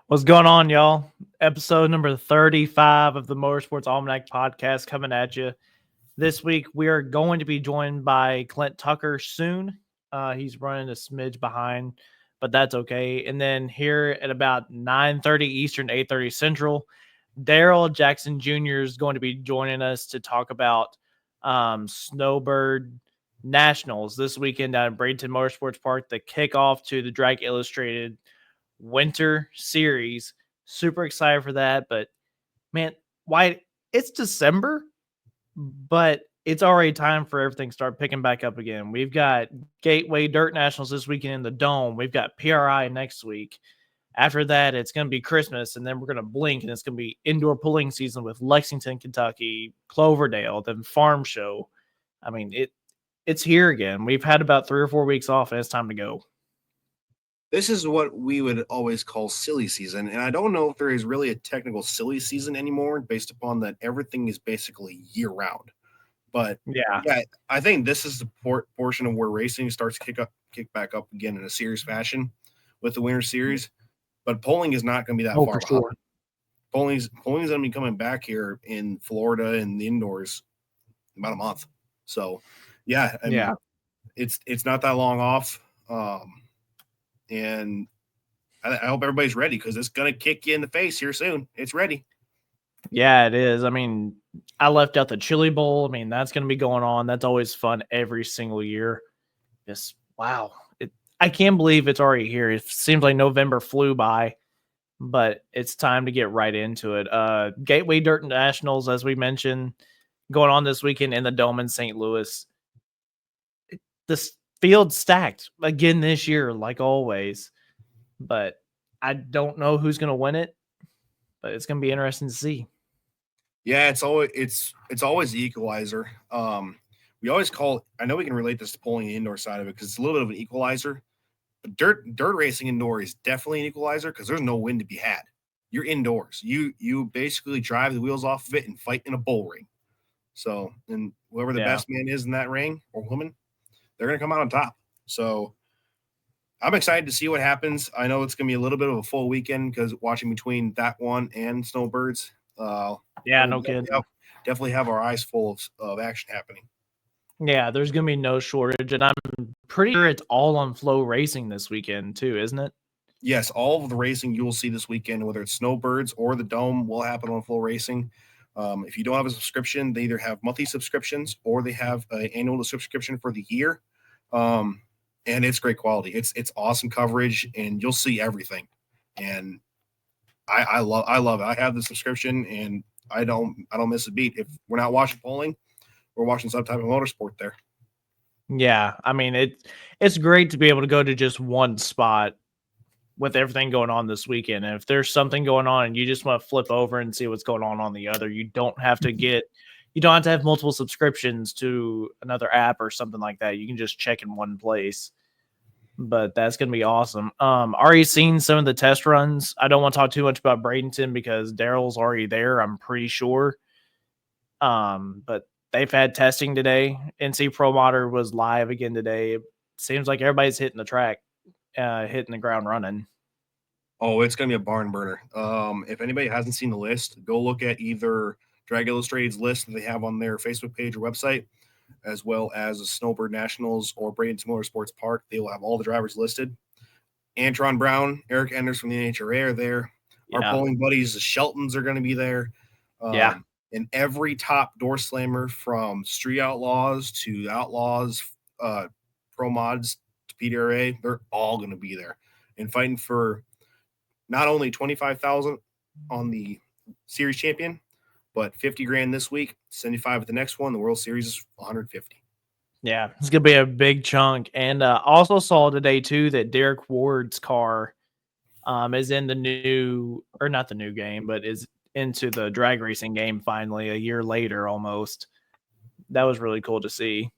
What's going on, y'all? Episode number 35 of the Motorsports Almanac podcast coming at you. This week, we are going to be joined by Klint Tucker soon. He's running a smidge behind, but that's okay. And then here at about 9:30 Eastern, 8:30 Central, Daryl Jackson Jr. is going to be joining us to talk about Snowbird Nationals this weekend down at Bradenton Motorsports Park, the kickoff to the Drag Illustrated Winter Series. Super excited for that. But man, why it's December, but it's already time for everything to start picking back up again. We've got Gateway Dirt Nationals this weekend in the Dome. We've got PRI next week. After that, it's going to be Christmas, and then we're going to blink, and it's going to be indoor pulling season with Lexington, Kentucky, Cloverdale, then Farm Show. I mean, it's here again. We've had about 3 or 4 weeks off, and it's time to go. This is what we would always call silly season, and I don't know if there is really a technical silly season anymore based upon that everything is basically year-round. But, Yeah, I think this is the portion of where racing starts to kick back up again in a serious fashion with the Winter Series. But polling is not going to be that far behind. sure. Polling's going to be coming back here in Florida and the indoors in about a month. So, I mean, it's not that long off. And I hope everybody's ready because it's going to kick you in the face here soon. It's ready. Yeah, it is. I mean, I left out the Chili Bowl. I mean, that's going to be going on. That's always fun every single year. Just wow. I can't believe it's already here. It seems like November flew by, but it's time to get right into it. Gateway Dirt Nationals, as we mentioned, going on this weekend in the Dome in St. Louis. This field stacked again this year, like always, but I don't know who's going to win it, but it's going to be interesting to see. Yeah, it's always the equalizer. We always call. I know we can relate this to pulling the indoor side of it because it's a little bit of an equalizer. But dirt racing indoor is definitely an equalizer because there's no wind to be had. You're indoors. You basically drive the wheels off of it and fight in a bull ring. So, and whoever the best man is in that ring or woman, they're going to come out on top. So, I'm excited to see what happens. I know it's going to be a little bit of a full weekend because watching between that one and Snowbirds. No kidding. Definitely have our eyes full of action happening. Yeah, there's going to be no shortage, and I'm pretty sure it's all on Flow Racing this weekend too, isn't it? Yes, all of the racing you will see this weekend, whether it's Snowbirds or the Dome, will happen on Flow Racing. If you don't have a subscription, they either have monthly subscriptions or they have an annual subscription for the year. And it's great quality. It's awesome coverage, and you'll see everything. And I love it. I have the subscription, and I don't miss a beat. If we're not watching polling, we're watching some type of motorsport there. Yeah, I mean it's great to be able to go to just one spot with everything going on this weekend. And if there's something going on and you just want to flip over and see what's going on the other, you don't have to have multiple subscriptions to another app or something like that. You can just check in one place. But that's going to be awesome. Already seen some of the test runs. I don't want to talk too much about Bradenton because Daryl's already there, I'm pretty sure. But they've had testing today. NC Pro Motor was live again today. It seems like everybody's hitting the track, hitting the ground running. Oh, it's going to be a barn burner. If anybody hasn't seen the list, go look at either Drag Illustrated's list that they have on their Facebook page or website, as well as the Snowbird Nationals or Bradenton Motorsports Park. They will have all the drivers listed. Antron Brown, Eric Enders from the NHRA are there. Yeah. Our polling buddies, the Sheltons, are going to be there. And every top door slammer from Street Outlaws to Outlaws, Pro Mods to PDRA, they're all going to be there and fighting for not only $25,000 on the series champion, but $50,000 this week, $75,000 at the next one. The World Series is $150,000. Yeah, it's gonna be a big chunk. And also saw today too that Derek Ward's car is in the new, or not the new game, but is into the drag racing game finally a year later almost. That was really cool to see.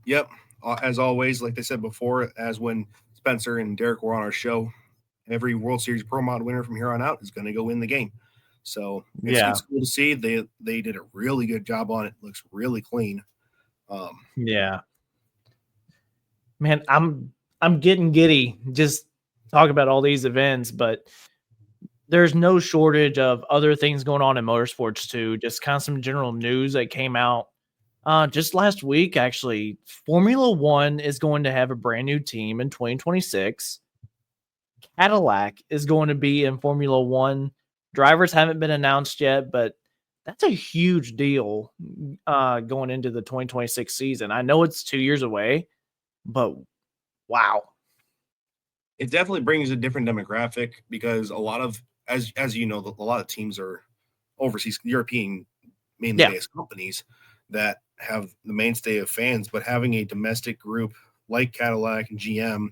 Yep. As always, like they said before, as when Spencer and Derek were on our show, every World Series Pro Mod winner from here on out is going to go win the game. So it's cool to see. They did a really good job on it. Looks really clean. Man, I'm getting giddy just talk about all these events, but there's no shortage of other things going on in motorsports too. Just kind of some general news that came out just last week. Actually, Formula One is going to have a brand new team in 2026. Cadillac is going to be in Formula One. Drivers haven't been announced yet, but that's a huge deal going into the 2026 season. I know it's 2 years away, but wow. It definitely brings a different demographic because a lot of, as you know, a lot of teams are overseas, European mainly Yeah. based companies that have the mainstay of fans, but having a domestic group like Cadillac and GM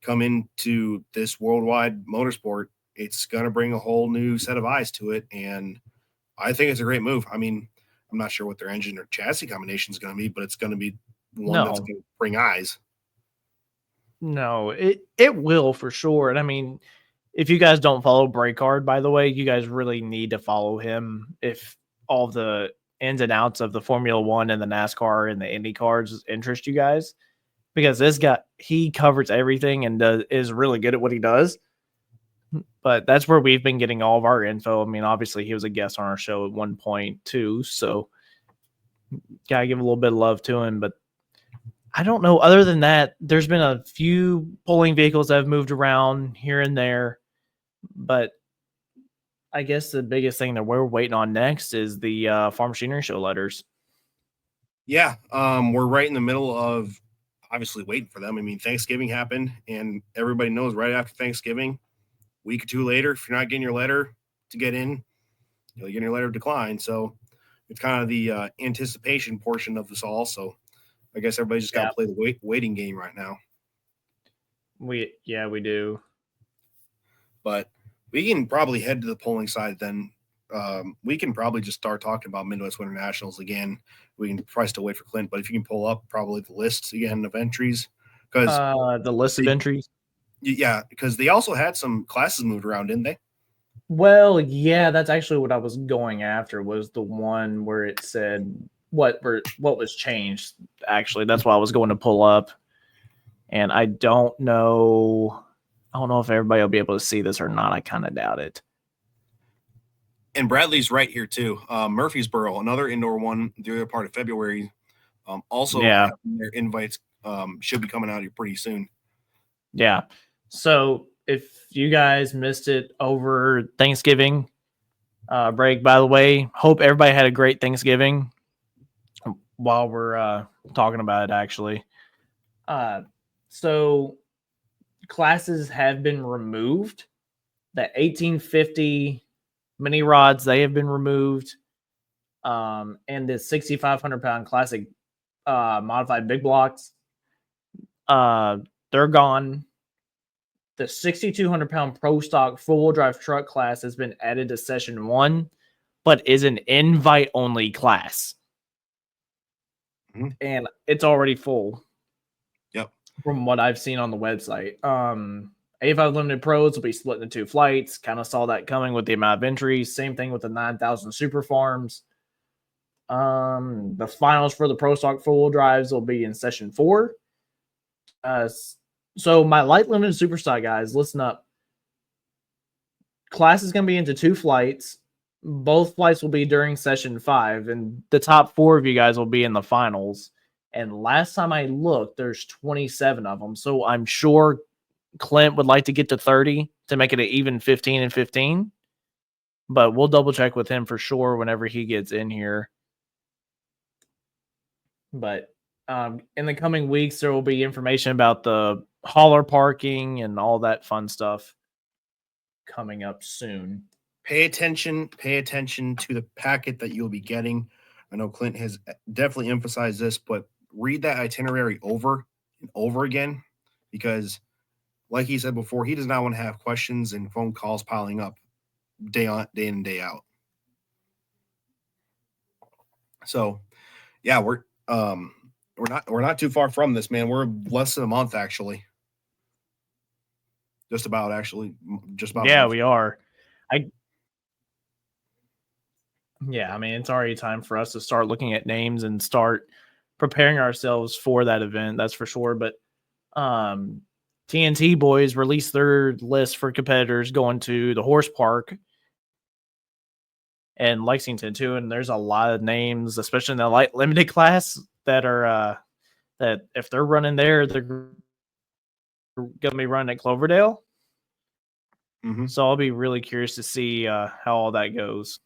come into this worldwide motorsport, it's going to bring a whole new set of eyes to it. And I think it's a great move. I mean, I'm not sure what their engine or chassis combination is going to be, but it's going to be one that's No, going to bring eyes. no, it will for sure. And I mean, if you guys don't follow Breakard, by the way, you guys really need to follow him if all the ins and outs of the Formula One and the NASCAR and the Indy cars interest you guys. Because this guy, he covers everything and is really good at what he does. But that's where we've been getting all of our info. I mean, obviously, he was a guest on our show at one point too, so gotta give a little bit of love to him. But I don't know. Other than that, there's been a few polling vehicles that have moved around here and there, but I guess the biggest thing that we're waiting on next is the Farm Machinery Show letters. Yeah, we're right in the middle of obviously waiting for them. I mean, Thanksgiving happened, and everybody knows right after Thanksgiving, week or two later, if you're not getting your letter to get in, you'll get your letter of decline. So it's kind of the anticipation portion of this all. So I guess everybody's just got to play the waiting game right now. We do. But we can probably head to the polling side then. We can probably just start talking about Midwest Winter Nationals again. We can probably still wait for Klint, but if you can pull up probably the lists again of entries, because the list of entries. Yeah, because they also had some classes moved around, didn't they? Well, yeah, that's actually what I was going after, was the one where it said what was changed. Actually, that's what I was going to pull up. And I don't know if everybody will be able to see this or not. I kind of doubt it. And Bradley's right here too. Murfreesboro, another indoor one, the other part of February. Also, Yeah. their invites should be coming out here pretty soon. Yeah. So if you guys missed it over Thanksgiving break, by the way, hope everybody had a great Thanksgiving while we're talking about it, actually. So classes have been removed. The 1850 mini rods, they have been removed. And the 6,500 pound classic modified big blocks, they're gone. The 6,200 pound pro stock full wheel drive truck class has been added to session 1, but is an invite only class. Mm-hmm. And it's already full. Yep. From what I've seen on the website. A5 Limited Pros will be split into 2 flights. Kind of saw that coming with the amount of entries. Same thing with the 9,000 Super Farms. The finals for the Pro Stock full wheel drives will be in session 4. So my light limited super stock guys, listen up. Class is going to be into 2 flights. Both flights will be during session 5, and the top 4 of you guys will be in the finals. And last time I looked, there's 27 of them. So I'm sure Klint would like to get to 30 to make it an even 15 and 15. But we'll double check with him for sure whenever he gets in here. But in the coming weeks, there will be information about the hauler parking and all that fun stuff coming up soon. Pay attention to the packet that you'll be getting. I know Klint has definitely emphasized this, but read that itinerary over and over again, because like he said before, he does not want to have questions and phone calls piling up day in and day out. So yeah, we're not too far from this, man. We're less than a month, actually. Just about. Yeah, we are. Yeah, I mean, it's already time for us to start looking at names and start preparing ourselves for that event. That's for sure. But TNT boys released their list for competitors going to the horse park and Lexington too, and there's a lot of names, especially in the light limited class, that are that if they're running there, they're gonna be running at Cloverdale. Mm-hmm. So I'll be really curious to see how all that goes.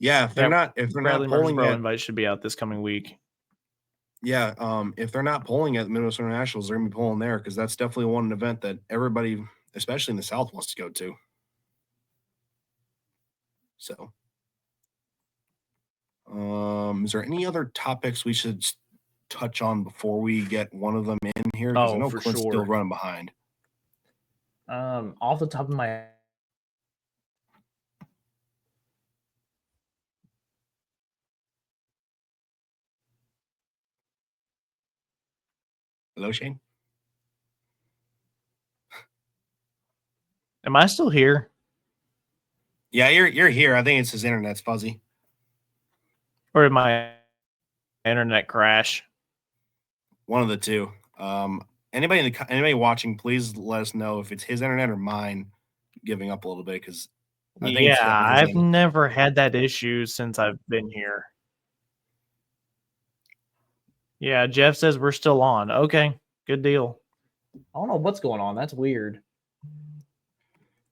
Yeah, if they're not polling Murfreesboro yet, invite should be out this coming week. Yeah, if they're not polling at the Midwest Internationals, they're gonna be polling there because that's definitely one event that everybody, especially in the South, wants to go to. So, is there any other topics we should touch on before we get one of them in here? Because I know Clint's still running behind. Off the top of my Hello, Shane. Am I still here? Yeah, you're here. I think it's his internet's fuzzy. Or did my internet crash? One of the two. Anybody watching, please let us know if it's his internet or mine giving up a little bit, because I think I've never had that issue since I've been here. Yeah, Jeff says we're still on. Okay, good deal. I don't know what's going on. That's weird.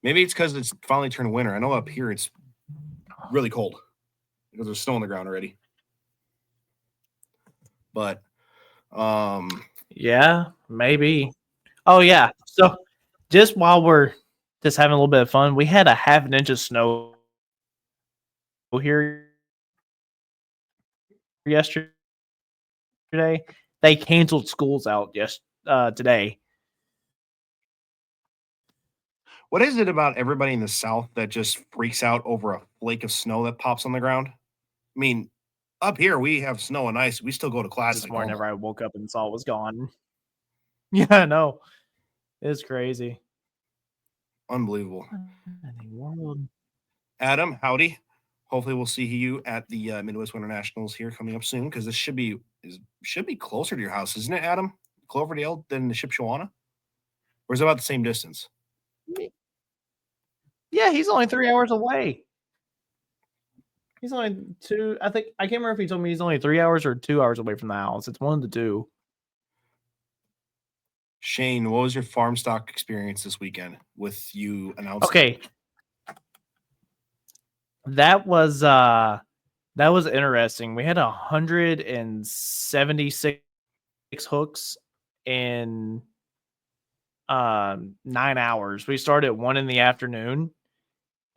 Maybe it's because it's finally turned winter. I know up here it's really cold because there's snow on the ground already. But yeah, maybe. Oh yeah. So just while we're just having a little bit of fun, we had a half an inch of snow here yesterday. They canceled schools out today. What is it about everybody in the South that just freaks out over a flake of snow that pops on the ground? I mean, up here we have snow and ice. We still go to class this morning. Whenever I woke up and saw it was gone. Yeah, I know. It's crazy. Unbelievable. Adam, howdy. Hopefully we'll see you at the Midwest Winter Nationals here coming up soon, because this should be closer to your house, isn't it, Adam? Cloverdale than the Shipshawana? Or is it about the same distance? Yeah, he's only 3 hours away. He's only 2. I can't remember if he told me he's only 3 hours or 2 hours away from the house. It's one of the two. Shane, what was your farm stock experience this weekend with you announcing? Okay. That was interesting. We had 176 hooks in 9 hours. We started at 1 in the afternoon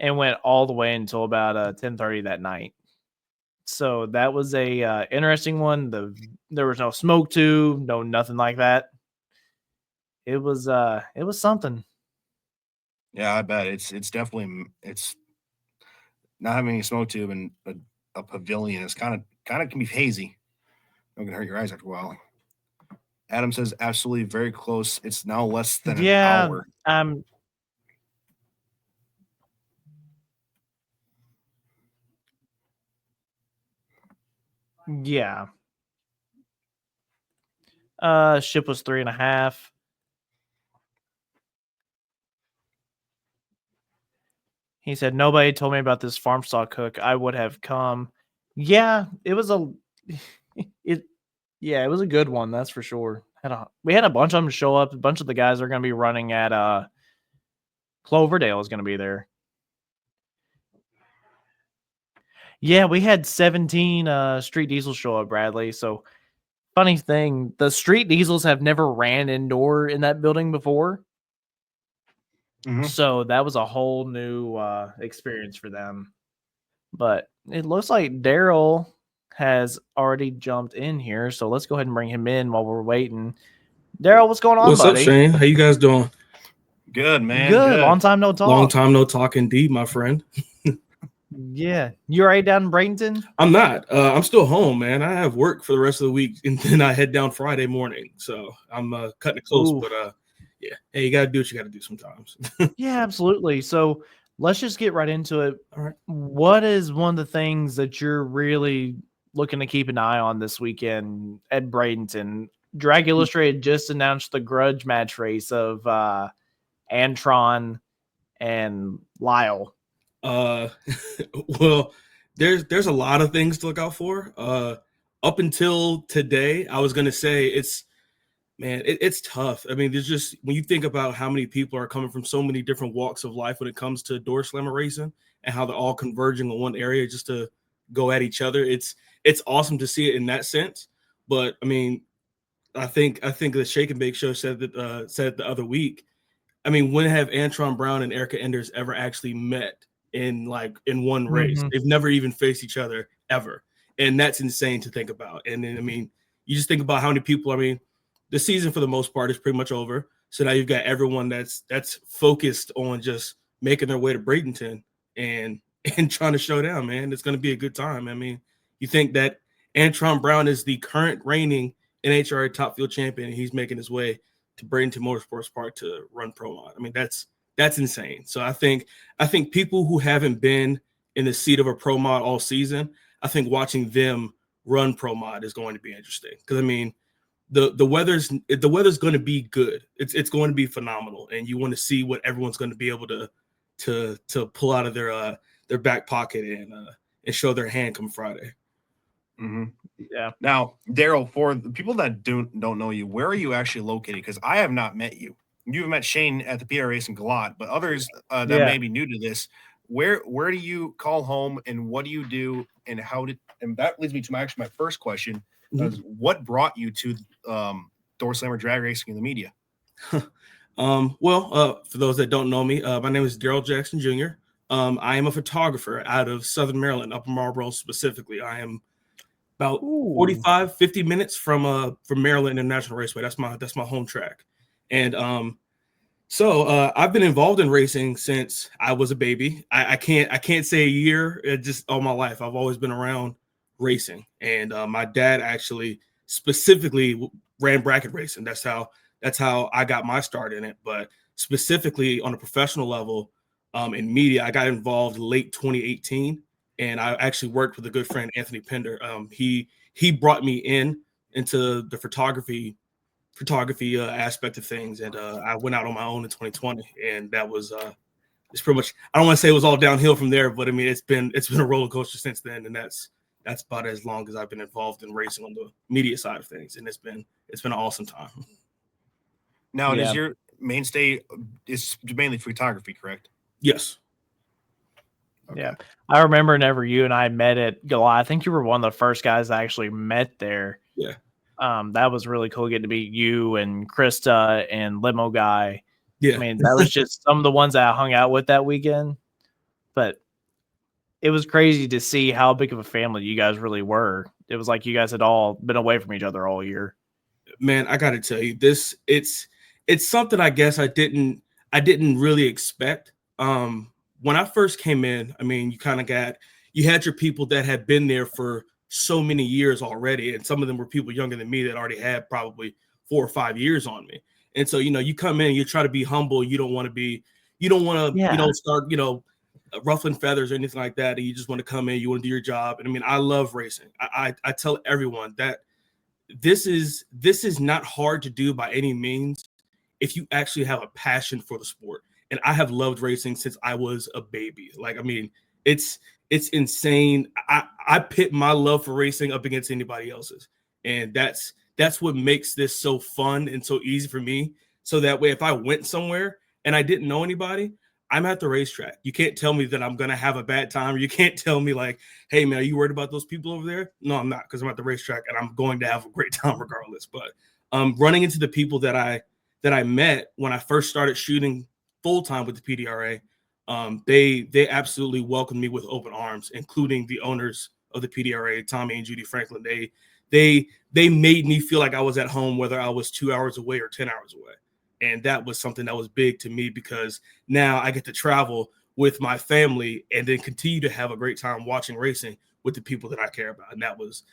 and went all the way until about 10:30 that night. So that was a interesting one. There was no smoke tube, no nothing like that. It was something. Yeah, I bet it's definitely not having a smoke tube and a pavilion is kind of can be hazy. Not gonna hurt your eyes after a while. Adam says absolutely very close. It's now less than an hour. Yeah. Ship was 3.5. He said, nobody told me about this farm stock cook. I would have come. Yeah, it was a good one, that's for sure. We had a bunch of them show up. A bunch of the guys are going to be running at Cloverdale is going to be there. Yeah, we had 17 street diesels show up, Bradley. So funny thing, the street diesels have never ran indoor in that building before. Mm-hmm. So that was a whole new experience for them. But it looks like Daryl has already jumped in here. So let's go ahead and bring him in while we're waiting. Daryl, what's going on, What's buddy? up, Shane? How you guys doing? Good, man. Good. Long time no talk. Long time no talk indeed, my friend. Yeah. You right down in Bradenton? I'm not. I'm still home, man. I have work for the rest of the week, and then I head down Friday morning. So I'm cutting it close. Ooh. But yeah. Hey, you got to do what you got to do sometimes. Yeah, absolutely. So let's just get right into it. All right. What is one of the things that you're really looking to keep an eye on this weekend at Bradenton? Drag Illustrated just announced the grudge match race of Antron and Lyle. Well, there's a lot of things to look out for. Up until today, I was gonna say it's tough. I mean, there's just when you think about how many people are coming from so many different walks of life when it comes to door slammer racing and how they're all converging in one area just to go at each other. It's awesome to see it in that sense. But I mean, I think the Shake and Bake show said it the other week. I mean, when have Antron Brown and Erica Enders ever actually met in one race? Mm-hmm. They've never even faced each other ever. And that's insane to think about. And then, I mean, you just think about how many people, I mean, the season for the most part is pretty much over. So now you've got everyone that's focused on just making their way to Bradenton and trying to show down, man. It's going to be a good time. I mean, you think that Antron Brown is the current reigning NHRA Top Fuel champion, and he's making his way to Bradenton Motorsports Park to run Pro Mod. I mean, that's insane. So I think people who haven't been in the seat of a Pro Mod all season, I think watching them run Pro Mod is going to be interesting. Because I mean, the weather's going to be good. It's going to be phenomenal, and you want to see what everyone's going to be able to pull out of their back pocket and show their hand come Friday. Mm-hmm. Yeah. Now, Daryl, for the people that don't know you, where are you actually located? Because I have not met you. You've met Shane at the PR Race in Galat, but others that may be new to this, where do you call home, and what do you do, and and that leads me to my first question. What brought you to door slammer drag racing in the media? Well, for those that don't know me, my name is Daryl Jackson Jr. I am a photographer out of Southern Maryland, Upper Marlboro specifically. I am about 45, 50 minutes from Maryland International Raceway. That's my home track. And so I've been involved in racing since I was a baby. I can't say a year, just all my life. I've always been around racing. And my dad actually specifically ran bracket racing. That's how I got my start in it. But specifically on a professional level, in media, I got involved late 2018. And I actually worked with a good friend, Anthony Pender. He brought me into the photography aspect of things, and I went out on my own in 2020, and that was it's pretty much. I don't want to say it was all downhill from there, but I mean it's been a roller coaster since then, and that's about as long as I've been involved in racing on the media side of things, and it's been an awesome time. Now, does your mainstay is mainly photography, correct? Yes. Okay. Yeah, I remember whenever you and I met at Goliath. I think you were one of the first guys I actually met there. Yeah. That was really cool getting to meet you and Krista and Limo Guy. Yeah. I mean, that was just some of the ones that I hung out with that weekend. But it was crazy to see how big of a family you guys really were. It was like you guys had all been away from each other all year. Man, I got to tell you, it's something I guess I didn't really expect. When I first came in, I mean, you had your people that had been there for so many years already, and some of them were people younger than me that already had probably 4 or 5 years on me. And so, you come in, you try to be humble. You don't want to start, ruffling feathers or anything like that. And you just want to come in, you want to do your job. And I mean, I love racing. I tell everyone that this is not hard to do by any means if you actually have a passion for the sport. And I have loved racing since I was a baby. Like, I mean, it's insane. I pit my love for racing up against anybody else's. And that's what makes this so fun and so easy for me. So that way, if I went somewhere and I didn't know anybody, I'm at the racetrack. You can't tell me that I'm going to have a bad time. Or you can't tell me like, hey, man, are you worried about those people over there? No, I'm not, because I'm at the racetrack and I'm going to have a great time regardless. But running into the people that I met when I first started shooting full-time with the PDRA, they absolutely welcomed me with open arms, including the owners of the PDRA, Tommy and Judy Franklin. They made me feel like I was at home, whether I was 2 hours away or 10 hours away. And that was something that was big to me, because now I get to travel with my family and then continue to have a great time watching racing with the people that I care about. And that was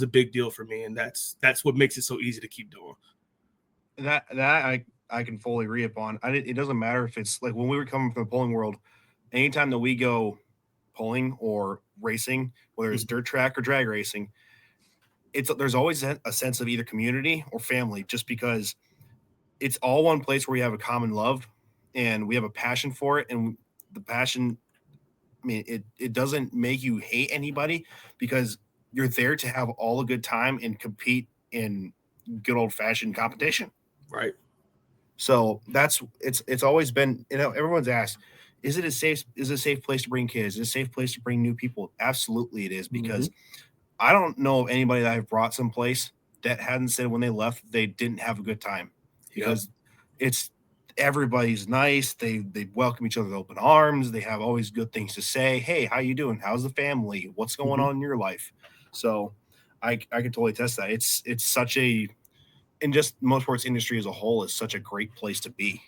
a big deal for me. And that's what makes it so easy to keep doing. That I can fully agree upon. It doesn't matter if it's like when we were coming from the polling world, anytime that we go polling or racing, whether it's dirt track or drag racing, there's always a sense of either community or family, just because it's all one place where we have a common love and we have a passion for it. And the passion, I mean, it doesn't make you hate anybody, because you're there to have all a good time and compete in good old fashioned competition. Right. So it's always been, everyone's asked, is it a safe place to bring kids? Is it a safe place to bring new people? Absolutely it is, because I don't know of anybody that I've brought someplace that hadn't said when they left they didn't have a good time, because it's everybody's nice. They welcome each other with open arms. They have always good things to say. Hey, how you doing? How's the family? What's going on in your life? So I can totally test that. It's such a, and just motorsports industry as a whole is such a great place to be.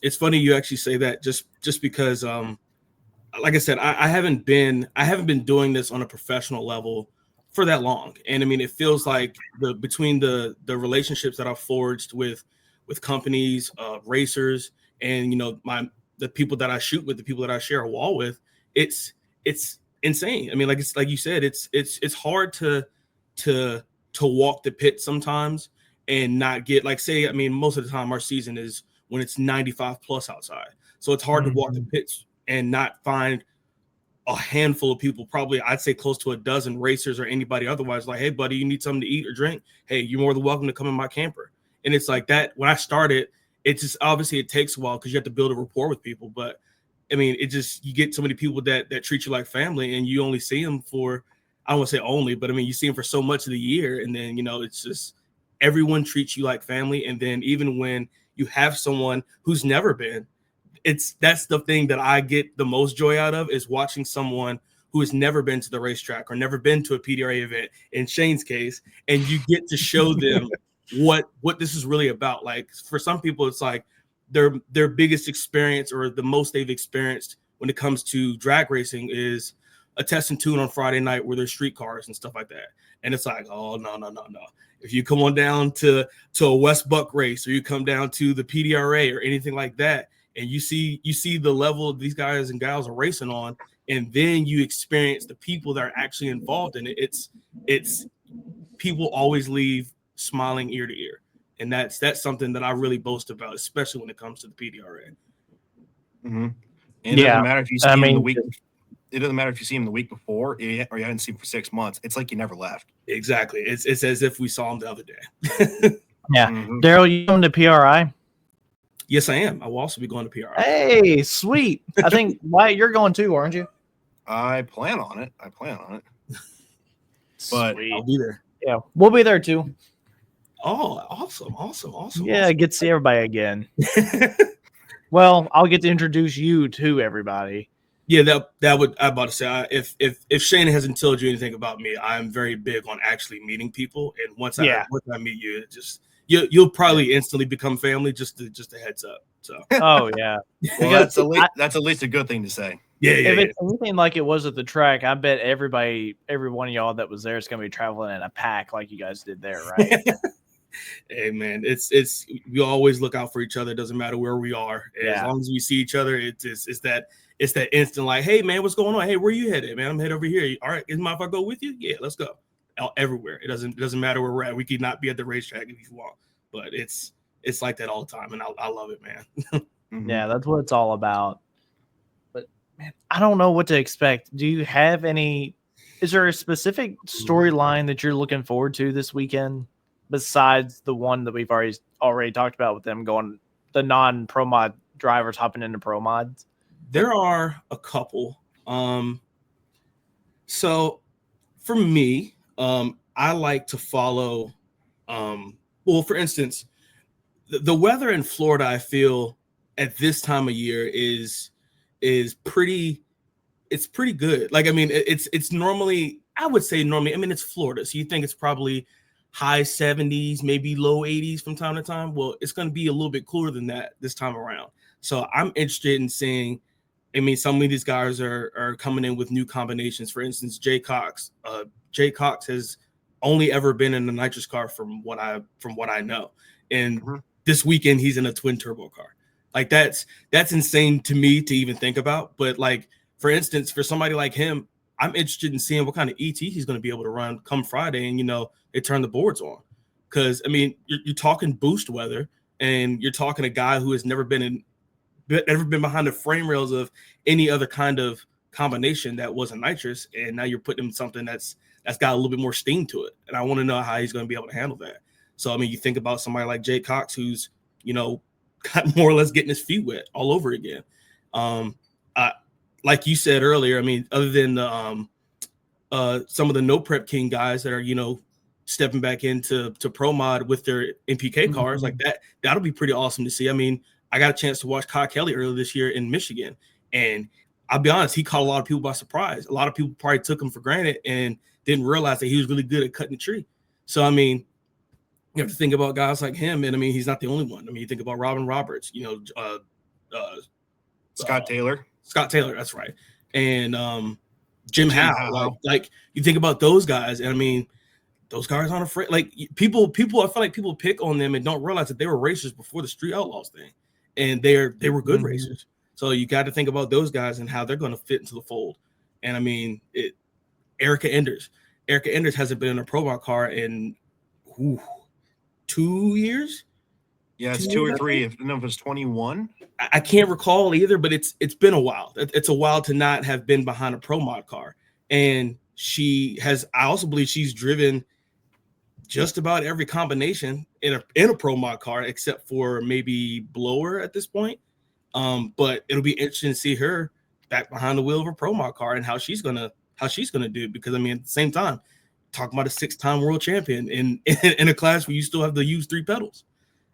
It's funny you actually say that, just because like I said, I haven't been doing this on a professional level for that long. And I mean, it feels like between the relationships that I've forged with companies, racers, and the people that I shoot with, the people that I share a wall with, it's insane. I mean, like you said, it's hard to walk the pit sometimes and not get, like, say, I mean, most of the time our season is when it's 95 plus outside. So it's hard to walk the pits and not find a handful of people, probably I'd say close to a dozen racers or anybody otherwise, like, hey buddy, you need something to eat or drink? Hey, you're more than welcome to come in my camper. And it's like that. When I started, it just, obviously it takes a while because you have to build a rapport with people. But I mean, you get so many people that treat you like family, and you only see them for, I don't want to say only, but I mean, you see them for so much of the year. And then, it's just, everyone treats you like family. And then even when you have someone who's never been, that's the thing that I get the most joy out of, is watching someone who has never been to the racetrack or never been to a PDRA event, in Shane's case, and you get to show them what this is really about. Like, for some people, it's like their biggest experience, or the most they've experienced when it comes to drag racing, is a test and tune on Friday night where there's street cars and stuff like that. And it's like, oh, no. If you come on down to a West Buck race, or you come down to the PDRA or anything like that, and you see the level these guys and gals are racing on, and then you experience the people that are actually involved in it, it's people always leave smiling ear to ear. And that's something that I really boast about, especially when it comes to the PDRA. And it doesn't matter if you see him the week. It doesn't matter if you see him the week before or you haven't seen him for 6 months. It's like you never left. Exactly. It's as if we saw him the other day. Yeah. Daryl, you going to PRI? Yes, I am. I will also be going to PRI. Hey, sweet. I think Wyatt, you're going too, aren't you? I plan on it. But sweet. I'll be there. Yeah, we'll be there too. Oh, awesome. Yeah, I get to see everybody again. Well, I'll get to introduce you to everybody. Yeah, that would, I'm about to say, if Shane hasn't told you anything about me, I'm very big on actually meeting people. And once I meet you, you'll probably instantly become family. Just a heads up. So. Oh yeah, well, that's at least a good thing to say. Yeah. If it's anything like it was at the track, I bet every one of y'all that was there is going to be traveling in a pack like you guys did there, right? Hey man, it's we always look out for each other. It doesn't matter where we are. As long as we see each other, it's that instant, like, hey man, what's going on? Hey, where you headed, man? I'm headed over here. All right, is my if I go with you? Yeah, let's go. Everywhere. It doesn't matter where we're at. We could not be at the racetrack if you want, but it's like that all the time, and I love it, man. Yeah, that's what it's all about. But man, I don't know what to expect. Do you have any? Is there a specific storyline that you're looking forward to this weekend, besides the one that we've already talked about with them going, the non-pro mod drivers hopping into pro mods? There are a couple. So for me, I like to follow. Well, for instance, the weather in Florida, I feel at this time of year is pretty. It's pretty good. Like, I mean, it's normally, I would say normally, I mean, it's Florida, so you think it's probably high 70s, maybe low 80s from time to time. Well, it's going to be a little bit cooler than that this time around. So I'm interested in seeing. I mean, some of these guys are coming in with new combinations. For instance, Jay Cox. Jay Cox has only ever been in a nitrous car from what I know. And this weekend he's in a twin turbo car. Like, that's insane to me to even think about. But like, for instance, for somebody like him, I'm interested in seeing what kind of ET he's going to be able to run come Friday, and they turn the boards on. Because I mean, you're talking boost weather, and you're talking a guy who has never been behind the frame rails of any other kind of combination that wasn't nitrous, and now you're putting him in something that's got a little bit more steam to it. And I want to know how he's going to be able to handle that. So I mean, you think about somebody like Jay Cox, who's got more or less getting his feet wet all over again. Like you said earlier, I mean, other than some of the no prep king guys that are stepping back into pro mod with their NPK cars, like that'll be pretty awesome to see. I mean, I got a chance to watch Kyle Kelly earlier this year in Michigan, and I'll be honest, he caught a lot of people by surprise. A lot of people probably took him for granted and didn't realize that he was really good at cutting the tree. So I mean, you have to think about guys like him, and I mean, he's not the only one. I mean, you think about Robin Roberts, Scott Taylor, that's right, and Jim Howe. Like you think about those guys, and I mean, those guys aren't afraid. Like people, I feel like people pick on them and don't realize that they were racers before the Street Outlaws thing, and they were good racers. So you got to think about those guys and how they're going to fit into the fold. And I mean, Erica Enders hasn't been in a Pro Mod car in 2 years. Yeah, it's 2 or 3. If it's 21, I can't recall either. But it's been a while. It's a while to not have been behind a Pro Mod car. And I also believe she's driven just about every combination in a Pro Mod car, except for maybe blower at this point. But it'll be interesting to see her back behind the wheel of a Pro Mod car and how she's gonna do. Because I mean, at the same time, talking about a 6-time world champion in a class where you still have to use 3 pedals.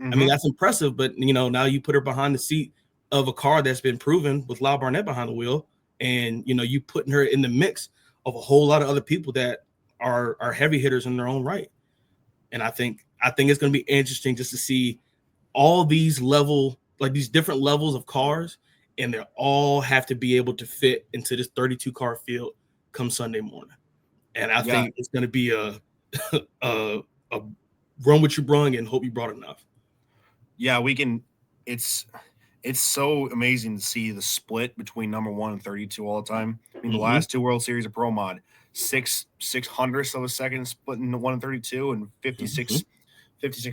I mean, that's impressive. But now you put her behind the seat of a car that's been proven with Lyle Barnett behind the wheel, and you putting her in the mix of a whole lot of other people that are heavy hitters in their own right. And I think it's going to be interesting just to see all these these different levels of cars, and they all have to be able to fit into this 32 car field come Sunday morning. And I think it's going to be a run what you brung and hope you brought enough. Yeah, we can. It's so amazing to see the split between number 1 and 32 all the time. I mean, the last 2 World Series of Pro Mod, 6/600ths of a second split in 1 and 32, and 56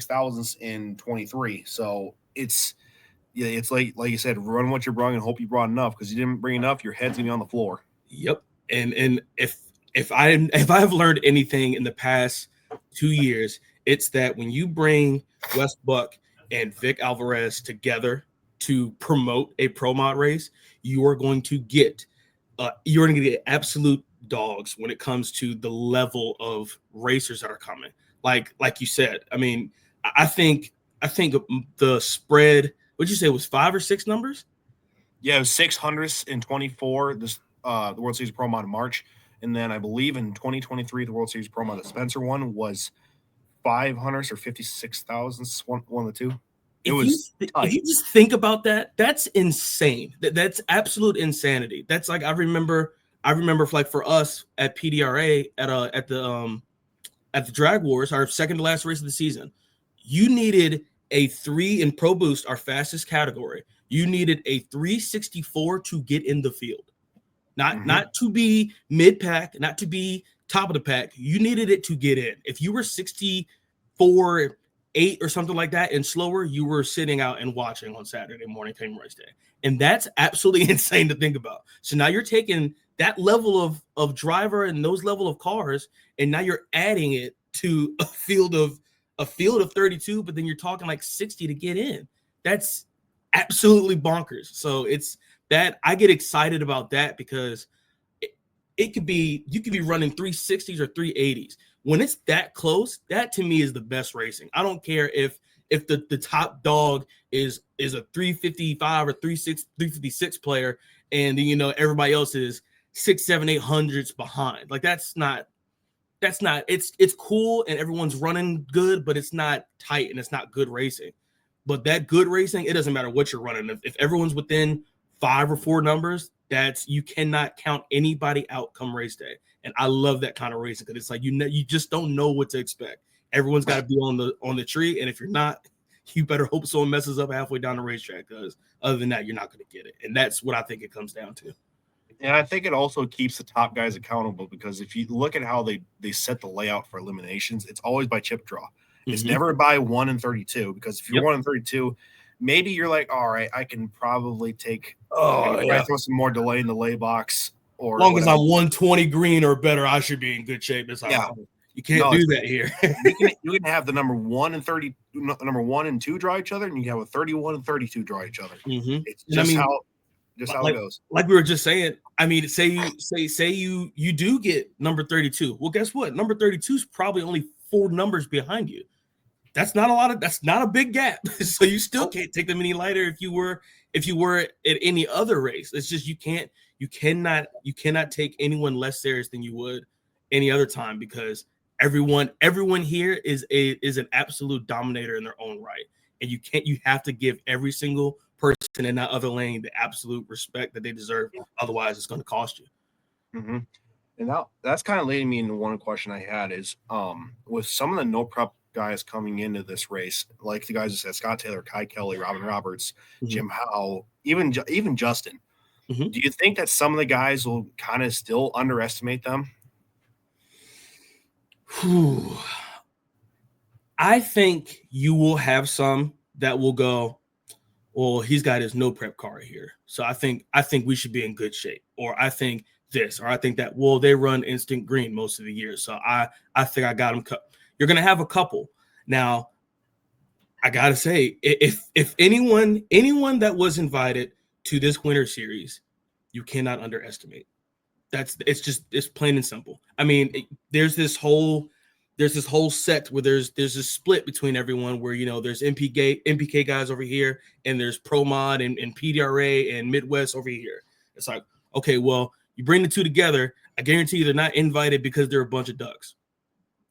thousandths in 23. So it's like you said, run what you brung and hope you brought enough, because you didn't bring enough, your head's gonna be on the floor. Yep. And if I have learned anything in the past 2 years, it's that when you bring Wes Buck and Vic Alvarez together to promote a Pro Mod race, you are going to get absolute dogs when it comes to the level of racers that are coming. Like you said, I mean, I think the spread, what'd you say, was 5 or 6 numbers? Yeah, it was 600ths in 24, the World Series Pro Mod in March. And then I believe in 2023, the World Series Pro Mod, the Spencer one, was 500ths or 56 thousandths, one of the two. If you just think about that, that's insane. That's absolute insanity. That's like I remember like for us at PDRA at the Drag Wars, our second to last race of the season, you needed a 3 in Pro Boost, our fastest category. You needed a 364 to get in the field. Not to be mid-pack, not to be top of the pack. You needed it to get in. If you were 64, 8 or something like that and slower, you were sitting out and watching on Saturday morning, came race day. And that's absolutely insane to think about. So now you're taking that level of driver and those level of cars, and now you're adding it to a field of 32, but then you're talking like 60 to get in. That's absolutely bonkers. So it's that I get excited about that, because you could be running 360s or 380s. When it's that close, that to me is the best racing. I don't care if the top dog is a 355 or 356 player, and everybody else is 6, 7, 800s behind. Like that's not it's cool and everyone's running good, but it's not tight and it's not good racing. But that good racing, it doesn't matter what you're running. If everyone's within 5 or 4 numbers, you cannot count anybody out come race day. And I love that kind of racing, because it's like you just don't know what to expect. Everyone's got to be on the tree, and if you're not, you better hope someone messes up halfway down the racetrack, because other than that, you're not going to get it. And that's what I think it comes down to. And I think it also keeps the top guys accountable because if you look at how they set the layout for eliminations, it's always by chip draw. It's never by 1 in 32 because if you're 1 in 32, maybe you're like, all right, I can probably take try to throw some more delay in the lay box. Or as long as I'm 120 green or better, I should be in good shape. It's like, you can't do that here. you can have the number 1 and 30, number 1 and 2 draw each other, and you can have a 31 and 32 draw each other. It's just how it goes. Like we were just saying, I mean, say you do get number 32. Well, guess what? Number 32 is probably only 4 numbers behind you. That's not a big gap. So you still can't take them any lighter if you were at any other race. It's just you cannot take anyone less serious than you would any other time because everyone here is an absolute dominator in their own right. And you have to give every single person in that other lane the absolute respect that they deserve. Otherwise, it's going to cost you. Mm-hmm. And that's kind of leading me into one question I had is with some of the no prep guys coming into this race, like the guys that said Scott Taylor, Kai Kelly, Robin Roberts, Jim Howe, even Justin. Do you think that some of the guys will kind of still underestimate them? I think you will have some that will go, well, he's got his no prep car here, so I think we should be in good shape, or I think this, or I think that, well, they run instant green most of the year, so I think I got them. You're gonna have a couple. Now, I gotta say, if anyone that was invited to this winter series, you cannot underestimate. It's plain and simple. I mean, there's this whole sect where there's a split between everyone where, there's MPK guys over here and there's Pro Mod and PDRA and Midwest over here. It's like, okay, well, you bring the two together, I guarantee you they're not invited because they're a bunch of ducks.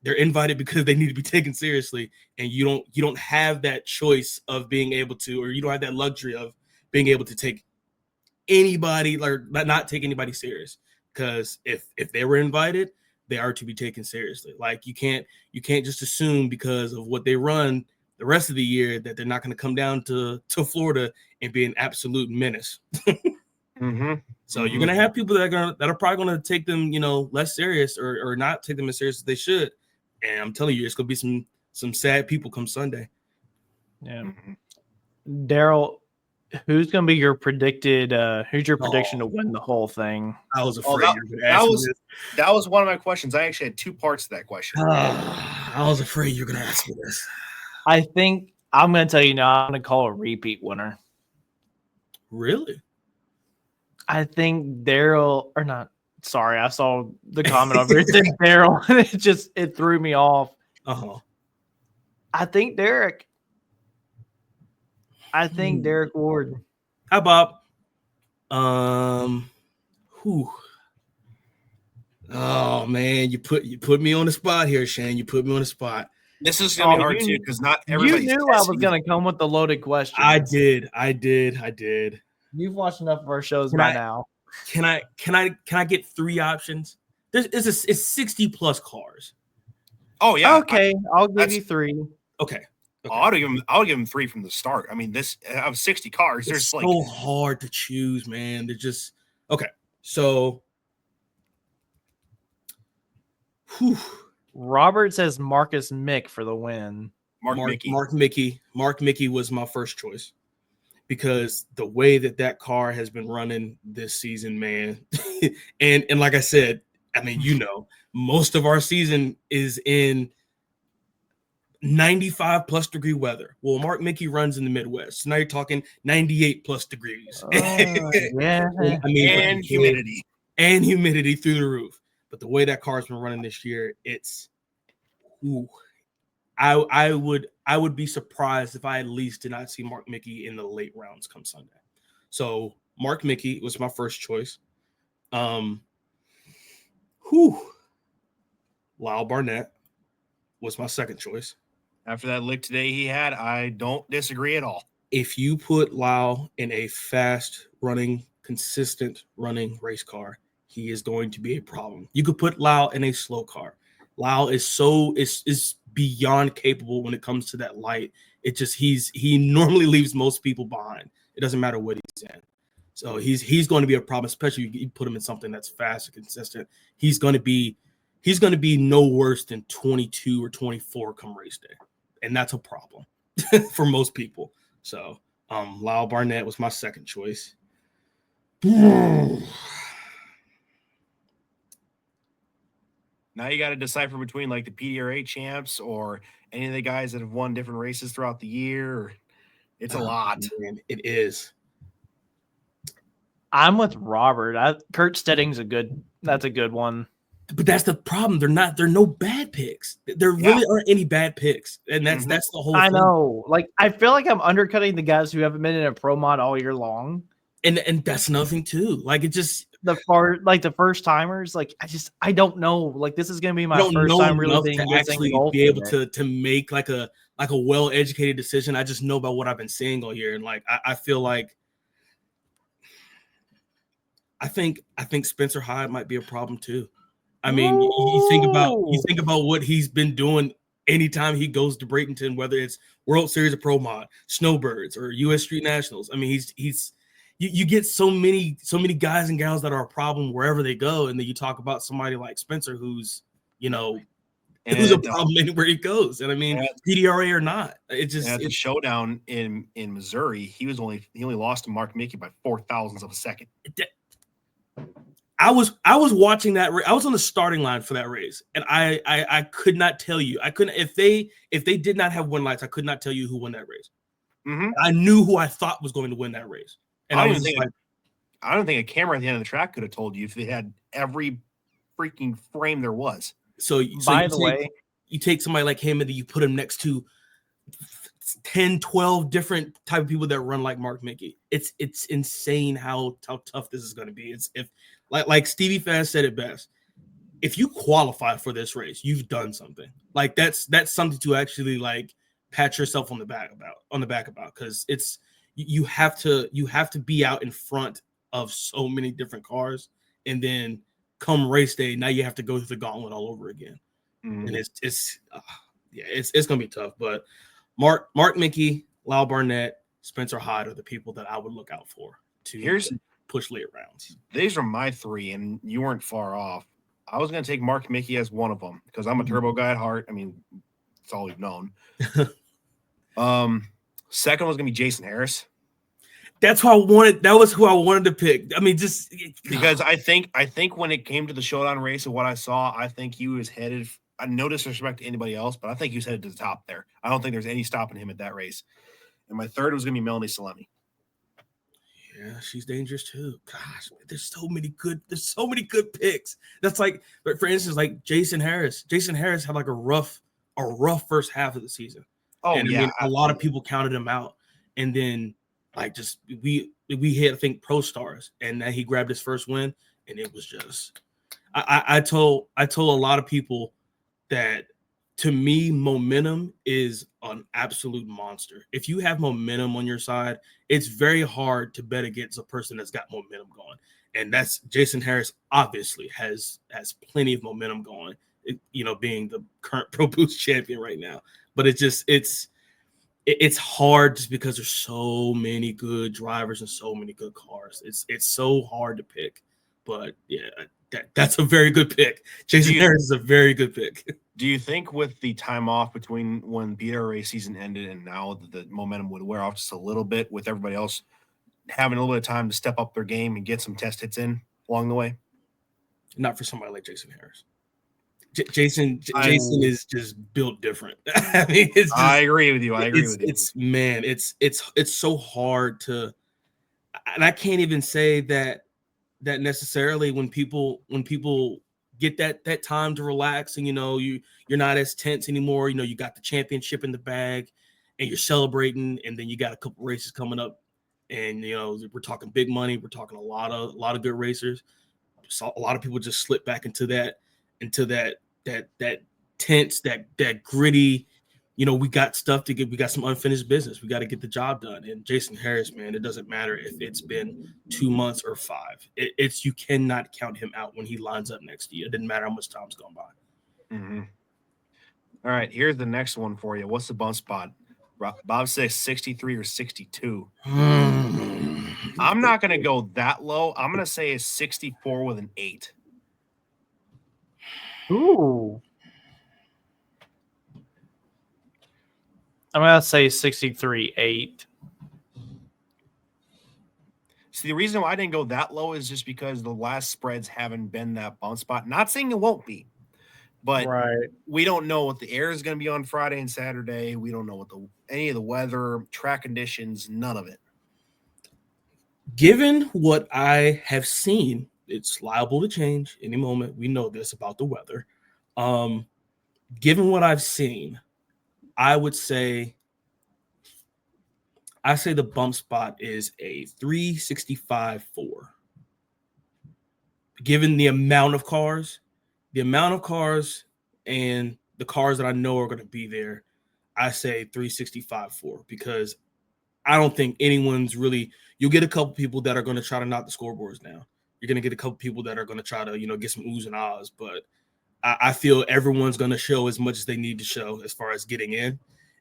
They're invited because they need to be taken seriously, and you don't have that choice of being able to, or you don't have that luxury of being able to take anybody, or not take anybody serious. Because if they were invited, they are to be taken seriously. Like you can't just assume because of what they run the rest of the year that they're not going to come down to Florida and be an absolute menace. So you're gonna have people that are probably gonna take them, less serious or not take them as serious as they should. And I'm telling you, it's gonna be some sad people come Sunday. Yeah, Daryl, who's gonna be your predicted? Who's your prediction to win the whole thing? I was afraid you were gonna ask me this. That was one of my questions. I actually had 2 parts to that question. I was afraid you were gonna ask me this. I think I'm gonna tell you now. I'm gonna call a repeat winner. Really? I think Daryl, or not. Sorry, I saw the comment over here. It said Daryl. It threw me off. I think Derek. Derek Ward. How about Oh man, you put me on the spot here, Shane. You put me on the spot. This is gonna be hard too because not everybody. You knew I was gonna come with the loaded question. I did. You've watched enough of our shows by now. Can I get 3 options? It's 60 plus cars. Oh yeah. Okay, I'll give you 3. Okay. I'll give him 3 from the start. I mean, this out of 60 cars, there's so hard to choose, man. They're just okay. So, Robert says Marcus Mick for the win. Mark Mickey was my first choice because the way that car has been running this season, man, and like I said, I mean, most of our season is in 95 plus degree weather. Well, Mark Mickey runs in the Midwest, so now you're talking 98 plus degrees. Yeah, I mean, and humidity through the roof. But the way that car's been running this year, it's I would be surprised if I at least did not see Mark Mickey in the late rounds come Sunday. So Mark Mickey was my first choice. Lyle Barnett was my second choice. After that lick today he had, I don't disagree at all. If you put Lyle in a fast running, consistent running race car, he is going to be a problem. You could put Lyle in a slow car. Lyle is beyond capable when it comes to that light. It just he normally leaves most people behind. It doesn't matter what he's in. So he's going to be a problem, especially if you put him in something that's fast and consistent. He's going to be no worse than 22 or 24 come race day, and that's a problem for most people. So Lyle Barnett was my second choice. Now you got to decipher between like the PDRA champs or any of the guys that have won different races throughout the year. It's a lot. Man, it is. I'm with Robert. Kurt Stedding's that's a good one. But that's the problem. They're no bad picks. There really aren't any bad picks. And that's the whole I thing. know. Like, I feel like I'm undercutting the guys who haven't been in a pro mod all year long. And that's another thing too. Like, it just the first timers. Like, I don't know. Like, this is gonna be my first time really being actually be able to make like a well-educated decision. I just know about what I've been seeing all year. And like I feel like I think Spencer Hyde might be a problem too. I mean, you think about what he's been doing anytime he goes to Bradenton, whether it's World Series of Pro Mod, Snowbirds, or U.S. Street Nationals. I mean, you get so many guys and gals that are a problem wherever they go, and then you talk about somebody like Spencer, who's who's a problem anywhere he goes. And I mean, PDRA or not, it's a showdown in Missouri. He only lost to Mark Mickey by 0.004 of a second. I was watching that. I was on the starting line for that race, and I could not tell you. I couldn't if they did not have win lights. I could not tell you who won that race. Mm-hmm. I knew who I thought was going to win that race, and I don't think a camera at the end of the track could have told you if they had every freaking frame there was. So by the way, you take somebody like him and you put him next to 10, 12 different type of people that run like Mark Mickey. It's insane how tough this is going to be. It's like Stevie Fast said it best. If you qualify for this race, you've done something. Like that's something to actually like pat yourself on the back about because it's you have to be out in front of so many different cars, and then come race day, now you have to go through the gauntlet all over again. Mm-hmm. And it's gonna be tough. But Mark Mickey, Lyle Barnett, Spencer Hyde are the people that I would look out for to push late rounds. These are my three, and you weren't far off. I was going to take Mark Mickey as one of them because I'm a turbo guy at heart. I mean, it's all we've known. Second was going to be Jason Harris. That's who I wanted. That was who I wanted to pick. I mean, just because I think when it came to the showdown race and what I saw, I think he was headed. No disrespect to anybody else, but I think he was headed to the top there. I don't think there's any stopping him at that race. And my third was going to be Melanie Salemi. Yeah, she's dangerous too. Gosh, there's so many good picks. That's like, for instance, like Jason Harris. Jason Harris had like a rough first half of the season. Oh, and, yeah. I mean, a lot of people counted him out. And then like just we hit, I think, Pro Stars, and then he grabbed his first win, and it was just I told a lot of people that to me, momentum is an absolute monster. If you have momentum on your side, it's very hard to bet against a person that's got momentum going. And that's Jason Harris obviously has plenty of momentum going, being the current Pro Boost champion right now. But it's hard just because there's so many good drivers and so many good cars. It's so hard to pick. But yeah, that's a very good pick. Jason Harris is a very good pick. Do you think with the time off between when PDRA season ended and now the momentum would wear off just a little bit with everybody else having a little bit of time to step up their game and get some test hits in along the way? Not for somebody like Jason Harris. Jason is just built different. I mean, I agree with you. It's so hard to, and I can't even say that necessarily when people get that time to relax and you're not as tense anymore. You got the championship in the bag and you're celebrating, and then you got a couple races coming up, and we're talking big money. We're talking a lot of good racers. So a lot of people just slip back into that tense, that gritty. We got stuff to get. We got some unfinished business. We got to get the job done. And Jason Harris, man, it doesn't matter if it's been 2 months or 5. You cannot count him out when he lines up next to you. It didn't matter how much time's gone by. Mm-hmm. All right, here's the next one for you. What's the bump spot? Bob says 63 or 62. I'm not going to go that low. I'm going to say a 64 with an 8. Ooh. I'm going to say 63.8. See, the reason why I didn't go that low is just because the last spreads haven't been that bump spot. Not saying it won't be, but Right. we don't know what the air is going to be on Friday and Saturday. We don't know what any of the weather, track conditions, none of it. Given what I have seen, it's liable to change any moment. We know this about the weather. Given what I've seen, I say the bump spot is a 365.4. Given the amount of cars and the cars that I know are going to be there, I say 365.4 because I don't think anyone's really. You'll get a couple people that are going to try to knock the scoreboards down. You're going to get a couple people that are going to try to, get some oohs and ahs. But I feel everyone's going to show as much as they need to show as far as getting in.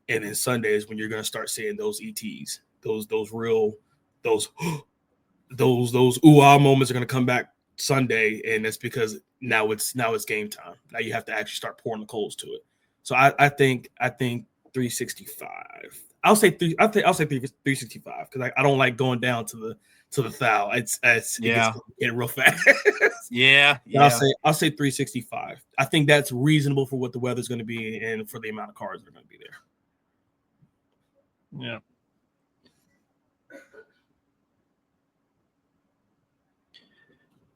And then Sunday is when you're going to start seeing those ETs, those ooh ah moments are going to come back Sunday, and that's because now it's game time. Now you have to actually start pouring the coals to it. So I think 365. I'll say 365 because I don't like going down to the thou. It gets real fast. Yeah. I'll say 365. I think that's reasonable for what the weather's going to be and for the amount of cars that are going to be there. Yeah.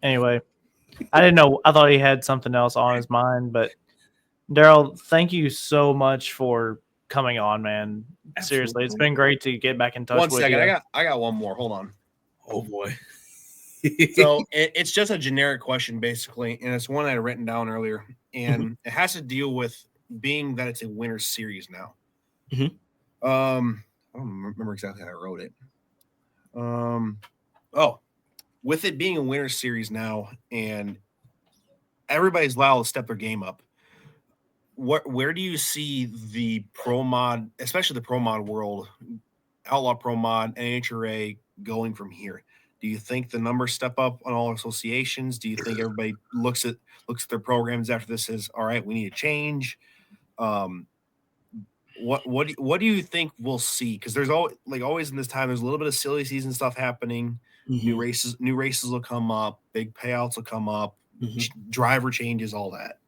Anyway, I didn't know. I thought he had something else on his mind, but Daryl, thank you so much for coming on, man. Absolutely. Seriously, it's been great to get back in touch with you. 1 second, I got one more. Hold on. Oh boy. So it's just a generic question, basically, and it's one I had written down earlier, and it has to deal with being that it's a winter series now. I don't remember exactly how I wrote it. With it being a winter series now, and everybody's allowed to step their game up. Where do you see the pro mod, especially the pro mod world, outlaw pro mod, NHRA going from here? Do you think the numbers step up on all associations? Do you think everybody looks at their programs after this as, all right, we need to change? What do you think we'll see? Because there's always in this time, there's a little bit of silly season stuff happening. New races will come up, big payouts will come up, driver changes, all that.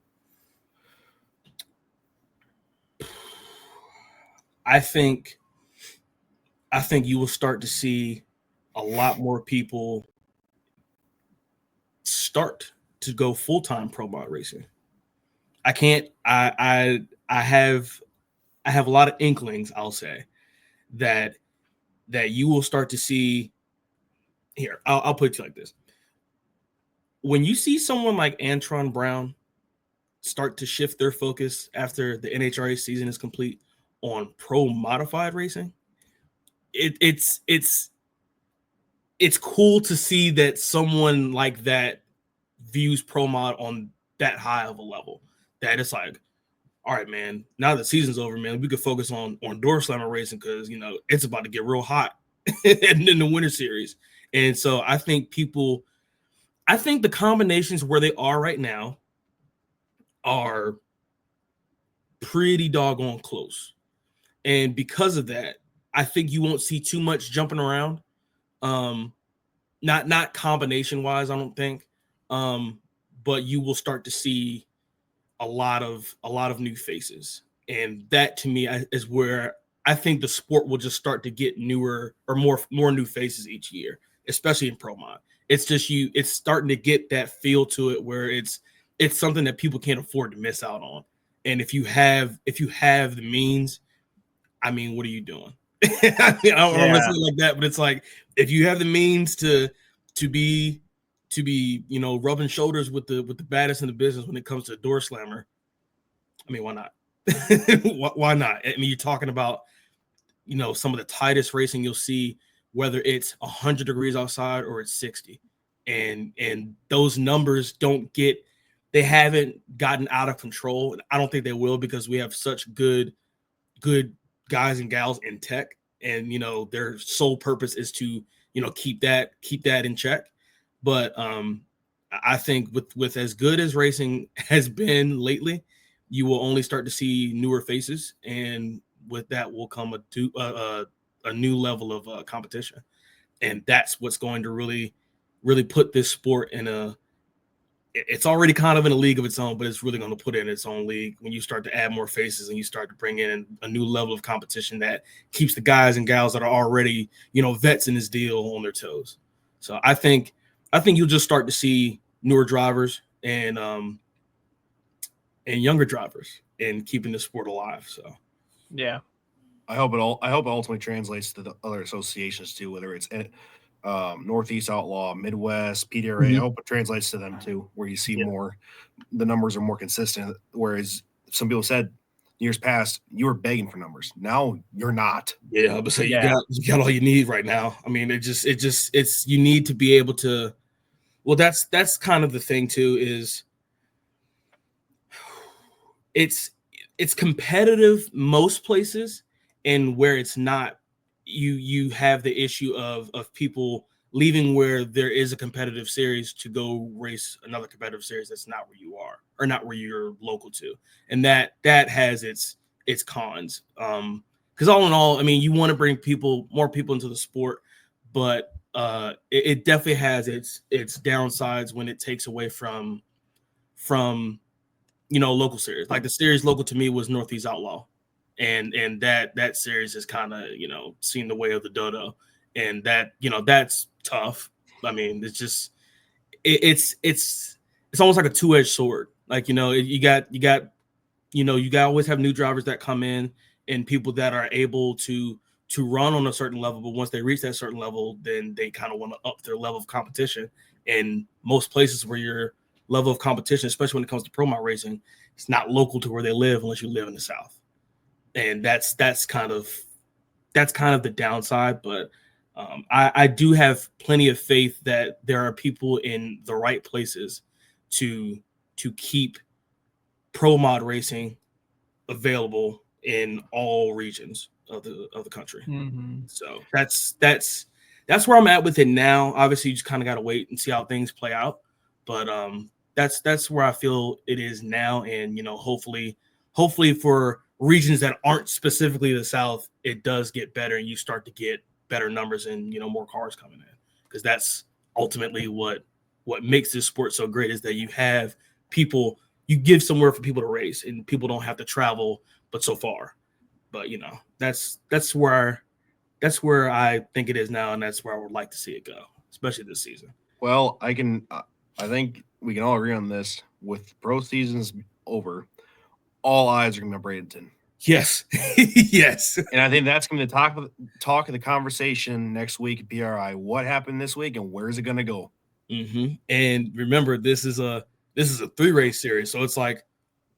I think you will start to see a lot more people start to go full-time pro mod racing. I have a lot of inklings, I'll say, that you will start to see here. I'll put it to you like this. When you see someone like Antron Brown start to shift their focus after the NHRA season is complete on pro modified racing, it's cool to see that someone like that views pro mod on that high of a level. That it's like, all right, man, now that the season's over, man, we could focus on door slammer racing because it's about to get real hot in the winter series. And so I think the combinations where they are right now are pretty doggone close. And because of that, I think you won't see too much jumping around. Not combination wise, I don't think. But you will start to see a lot of new faces. And that to me is where I think the sport will just start to get newer or more new faces each year, especially in pro mod. It's just it's starting to get that feel to it where it's something that people can't afford to miss out on. And if you have the means, I mean, what are you doing? I don't want to say it like that, but it's like if you have the means to be rubbing shoulders with the baddest in the business when it comes to a door slammer, I mean, why not? Why not? I mean, you're talking about some of the tightest racing you'll see, whether it's 100 degrees outside or it's 60, and those numbers they haven't gotten out of control, and I don't think they will because we have such good guys and gals in tech, and their sole purpose is to keep that in check. But I think with as good as racing has been lately, you will only start to see newer faces, and with that will come a new level of competition, and that's what's going to really put this sport in a. It's already kind of in a league of its own, but it's really going to put it in its own league when you start to add more faces and you start to bring in a new level of competition that keeps the guys and gals that are already, vets in this deal on their toes. So I think you'll just start to see newer drivers and younger drivers and keeping the sport alive. So yeah, I hope it ultimately translates to the other associations too, whether it's Northeast Outlaw, Midwest, PDRA. I hope it translates to them too, where you see more, the numbers are more consistent. Whereas some people said years past, you were begging for numbers. Now you're not. Yeah, but you got all you need right now. I mean, it's you need to be able to. Well, that's kind of the thing too. Is it's competitive most places, and where it's not, you have the issue of people leaving where there is a competitive series to go race another competitive series that's not where you are or not where you're local to, and that has its cons. Because all in all, I mean, you want to bring more people into the sport, but it definitely has its downsides when it takes away from local series. Like the series local to me was Northeast Outlaw, and that series has kind of seen the way of the dodo, and that that's tough. I mean, it's just it's almost like a two-edged sword. Like you got always have new drivers that come in and people that are able to run on a certain level, but once they reach that certain level, then they kind of want to up their level of competition. And most places where your level of competition, especially when it comes to pro mod racing, it's not local to where they live unless you live in the South. And that's kind of the downside. But I do have plenty of faith that there are people in the right places to keep pro mod racing available in all regions of the country. Mm-hmm. So that's where I'm at with it now. Obviously, you just kind of got to wait and see how things play out. But that's where I feel it is now, and hopefully for regions that aren't specifically the South, it does get better, and you start to get better numbers and more cars coming in, because that's ultimately what makes this sport so great, is that you have people, you give somewhere for people to race, and people don't have to travel but so far. But that's where I think it is now, and that's where I would like to see it go, especially this season. Well, I think we can all agree on this. With pro seasons over, all eyes are going to be Bradenton. Yes. Yes. And I think that's going to be the talk of the conversation next week at PRI. What happened this week and where is it going to go? Mm-hmm. And remember, this is a 3-race series, so it's like,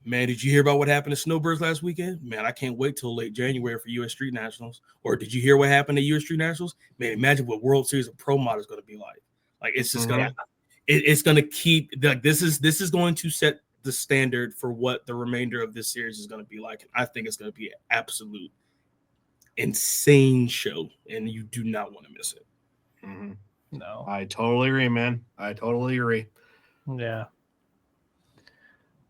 man, did you hear about what happened to Snowbirds last weekend? Man, I can't wait till late January for U.S. Street Nationals. Or did you hear what happened to U.S. Street Nationals? Man, imagine what World Series of Pro Mod is going to be like. Like, it's just it's going to keep, like, this is going to set the standard for what the remainder of this series is going to be like. And I think it's going to be an absolute insane show, and you do not want to miss it. Mm-hmm. No, I totally agree, man. I totally agree. Yeah,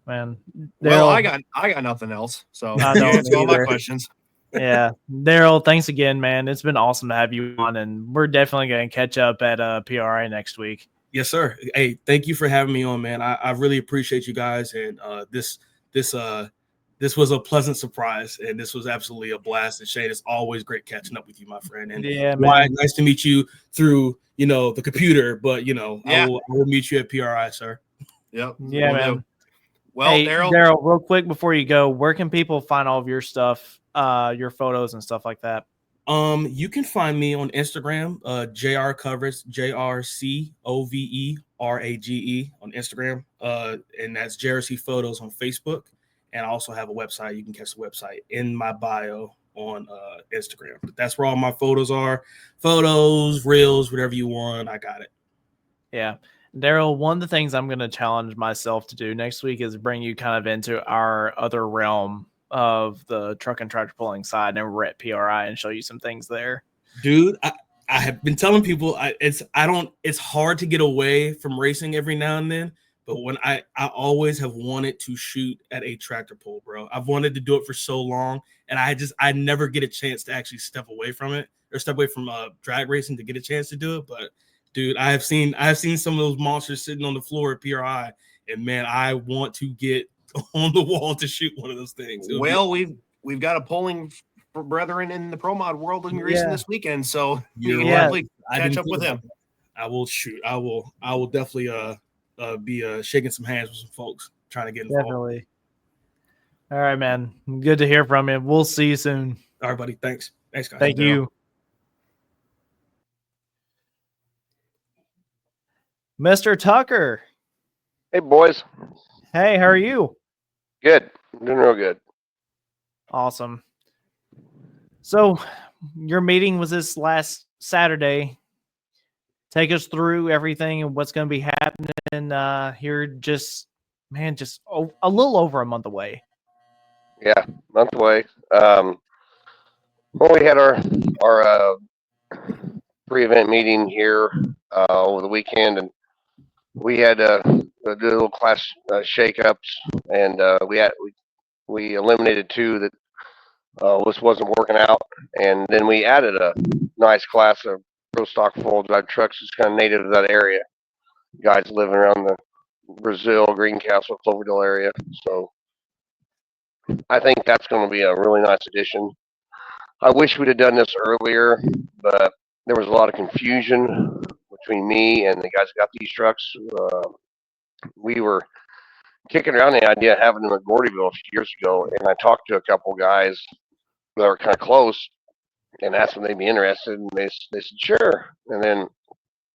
man. Well, Daryl, I got nothing else. So I don't answer all my either. questions. Yeah, Daryl, thanks again, man. It's been awesome to have you on, and we're definitely going to catch up at PRI next week. Yes, sir. Hey, thank you for having me on, man. I really appreciate you guys, and this was a pleasant surprise, and this was absolutely a blast. And Shane, it's always great catching up with you, my friend. And Yeah, Wyatt, man. nice to meet you through the computer, but Yeah. I will meet you at PRI, sir. Yep. Yeah, man. Do. Well, hey, Daryl, real quick before you go, where can people find all of your stuff, your photos and stuff like that? You can find me on Instagram, JR Covers, JRCOVERAGE on Instagram. And that's JRC Photos on Facebook. And I also have a website. You can catch the website in my bio on Instagram. But that's where all my photos are. Photos, reels, whatever you want, I got it. Yeah. Daryl, one of the things I'm going to challenge myself to do next week is bring you kind of into our other realm of the truck and tractor pulling side, and we're at PRI and show you some things there. Dude, I have been telling people it's hard to get away from racing every now and then, but when I always have wanted to shoot at a tractor pull, bro. I've wanted to do it for so long, and I never get a chance to actually step away from it or step away from drag racing to get a chance to do it. But dude, I have seen some of those monsters sitting on the floor at PRI, and man, I want to get on the wall to shoot one of those things. Well, we've got a polling for brethren in the pro mod world going to be racing this weekend, so you can definitely catch up with him. I will shoot. I will definitely be shaking some hands with some folks trying to get involved. Definitely. All right, man. Good to hear from you. We'll see you soon. All right, buddy. Thanks, guys. Thank you. Mr. Tucker. Hey, boys. Hey, how are you? Good. Doing real good. Awesome. So, your meeting was this last Saturday. Take us through everything and what's going to be happening here just a little over a month away. Yeah, month away. Well, we had our pre-event meeting here over the weekend, and we had do a little class shakeups, and we eliminated two that this wasn't working out, and then we added a nice class of pro stock full drive trucks that's kind of native to that area. Guys living around the Brazil, Greencastle, Cloverdale area. So I think that's going to be a really nice addition. I wish we'd have done this earlier, but there was a lot of confusion between me and the guys that got these trucks. We were kicking around the idea of having them at Gordyville a few years ago, and I talked to a couple guys that were kind of close and asked them if they'd be interested, and they said sure. And then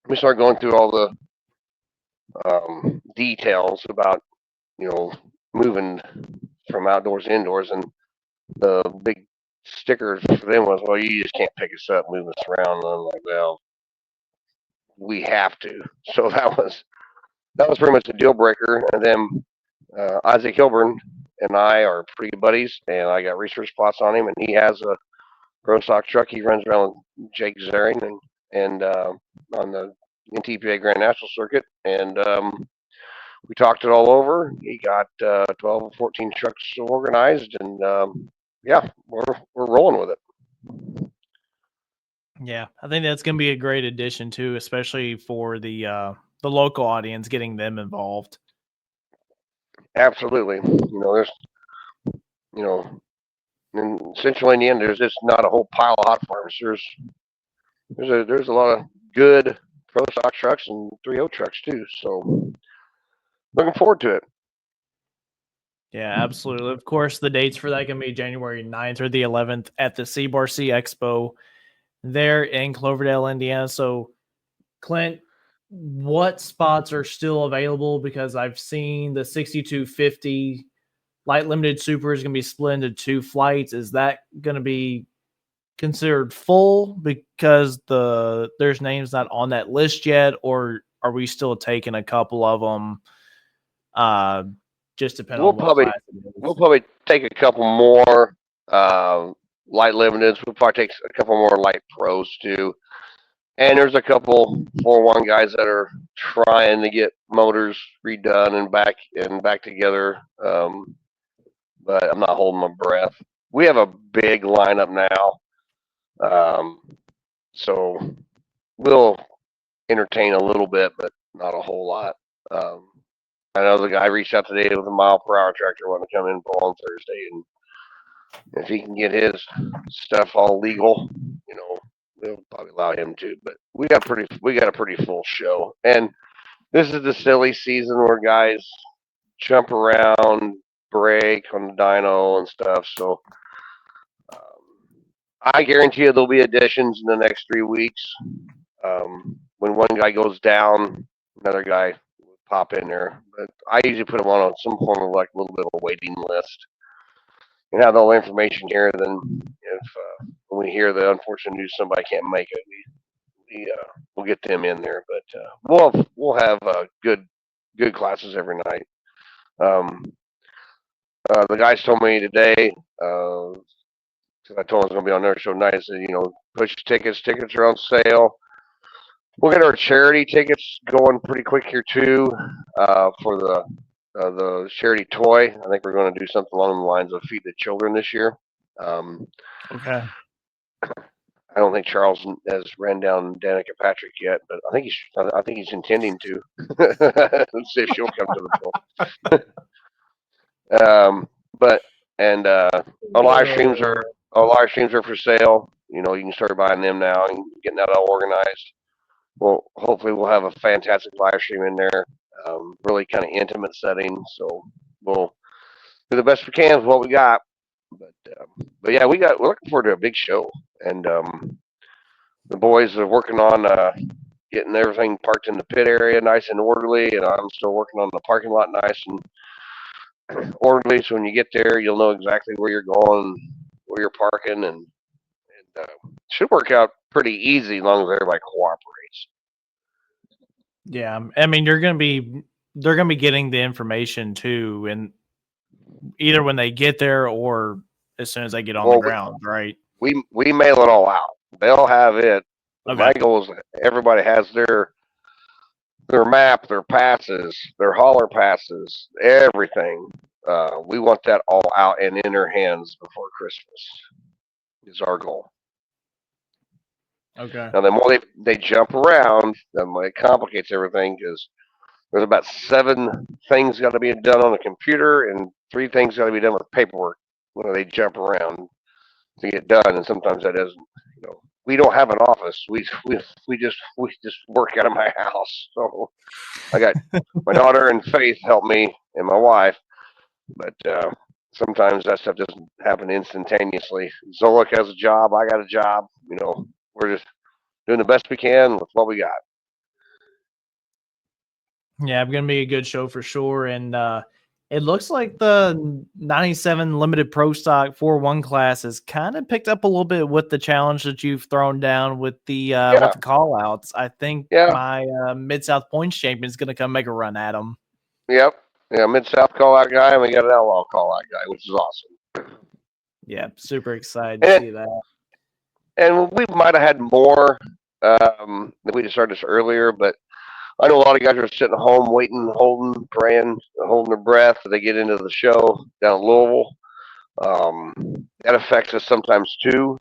we started going through all the details about moving from outdoors to indoors, and the big sticker for them was, well, you just can't pick us up, move us around. And I'm like, well, we have to. So that was pretty much a deal breaker. And then Isaac Hilburn and I are pretty good buddies, and I got research plots on him, and he has a pro stock truck. He runs around with Jake Zaring and on the NTPA Grand National Circuit, and we talked it all over. He got 12 or 14 trucks organized, and yeah, we're rolling with it. Yeah, I think that's going to be a great addition too, especially for the local audience, getting them involved. Absolutely. There's, in Central Indiana, there's just not a whole pile of hot farms. There's a lot of good pro stock trucks and 3.0 trucks too. So looking forward to it. Yeah, absolutely. Of course, the dates for that can be January 9th or the 11th at the C-Bar-C Expo there in Cloverdale, Indiana. So, Clint, what spots are still available? Because I've seen the 6250 Light Limited Super is going to be split into 2 flights. Is that going to be considered full because there's names not on that list yet, or are we still taking a couple of them? Just depending on what class it is. We'll probably take a couple more light limiteds. We'll probably take a couple more light pros too. And there's a couple 4-1 guys that are trying to get motors redone and back together. But I'm not holding my breath. We have a big lineup now. So we'll entertain a little bit, but not a whole lot. I know the guy reached out today with a mile-per-hour tractor wanting to come in on Thursday, and if he can get his stuff all legal, we'll probably allow him to. But we got a pretty full show, and this is the silly season where guys jump around, break on the dyno and stuff. So I guarantee you there'll be additions in the next 3 weeks. When one guy goes down, another guy will pop in there. But I usually put them on some form of like a little bit of a waiting list and have all the information here. Then if when we hear the unfortunate news somebody can't make it, we'll get them in there. But we'll have good classes every night. The guys told me today I told him it's going to be on their show night. I said, push tickets. Tickets are on sale. We'll get our charity tickets going pretty quick here too, for the charity toy. I think we're going to do something along the lines of Feed the Children this year. Okay. I don't think Charles has ran down Danica Patrick yet, but I think he's intending to. Let's see if she'll come to the bill. But our live streams are for sale. You can start buying them now and getting that all organized. Well, hopefully we'll have a fantastic live stream in there. Really kind of intimate setting, so we'll do the best we can with what we got. But yeah, we're looking forward to a big show, and the boys are working on getting everything parked in the pit area nice and orderly, and I'm still working on the parking lot nice and orderly. So when you get there, you'll know exactly where you're going, where you're parking, and should work out pretty easy as long as everybody cooperates. Yeah, I mean, they're gonna be getting the information too, and either when they get there or as soon as they get on the ground, right? We mail it all out. They'll have it. Okay. My goal is that everybody has their map, their passes, their hauler passes, everything. We want that all out and in their hands before Christmas. Is our goal. Okay. Now, the more they jump around, the more it complicates everything, because there's about 7 things got to be done on a computer and 3 things got to be done with paperwork when they jump around to get done. And sometimes that isn't. We don't have an office. We just work out of my house. So I got my daughter and Faith help me, and my wife, but sometimes that stuff doesn't happen instantaneously. Zolik has a job. I got a job. We're just doing the best we can with what we got. Yeah, it's gonna be a good show for sure, and it looks like the 97 limited pro stock 4-1 class has kind of picked up a little bit with the challenge that you've thrown down with the call outs. I think my Mid-South Points champion is going to come make a run at them. Yep. Yeah, Mid-South call out guy, and we got an outlaw call out guy, which is awesome. Yeah, super excited to see that. And we might have had more if we just started this earlier, but I know a lot of guys are sitting at home waiting, holding, praying, holding their breath as they get into the show down in Louisville. That affects us sometimes too,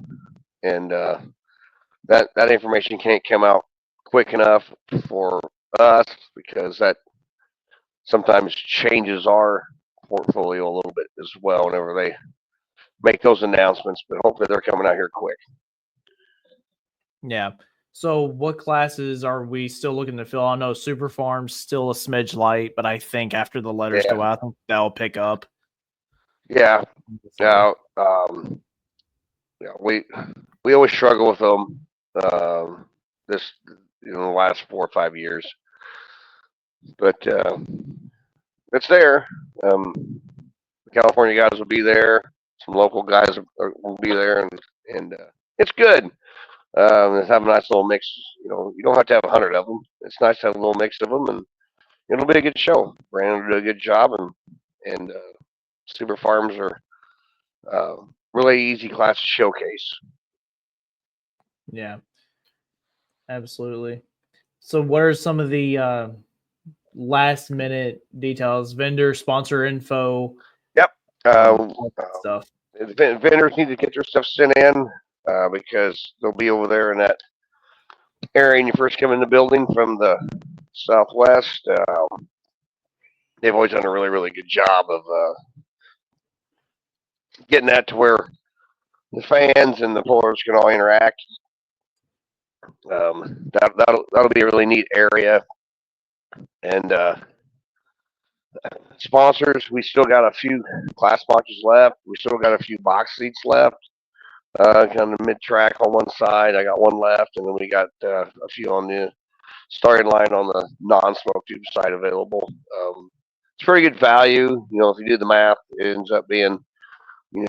and that information can't come out quick enough for us, because that sometimes changes our portfolio a little bit as well whenever they make those announcements. But hopefully they're coming out here quick. Yeah. So what classes are we still looking to fill? I know Super Farm's still a smidge light, but I think after the letters go out, I think that'll pick up. Yeah. Now, we always struggle with them. This the last 4 or 5 years, but it's there. The California guys will be there. Some local guys will be there, and it's good. Let's have a nice little mix. You don't have to have 100 of them. It's nice to have a little mix of them, and it'll be a good show. Brandon will do a good job, and Super Farms are really easy class to showcase. Yeah, absolutely. So what are some of the last minute details, vendor sponsor info? Yep. Stuff. Vendors need to get their stuff sent in, because they'll be over there in that area when you first come in the building from the southwest. They've always done a really, really good job of getting that to where the fans and the pullers can all interact. That'll be a really neat area. And sponsors, we still got a few class sponsors left. We still got a few box seats left. Kind of mid-track on one side. I got one left, and then we got a few on the starting line on the non-smoke tube side available. It's pretty good value. If you do the math, it ends up being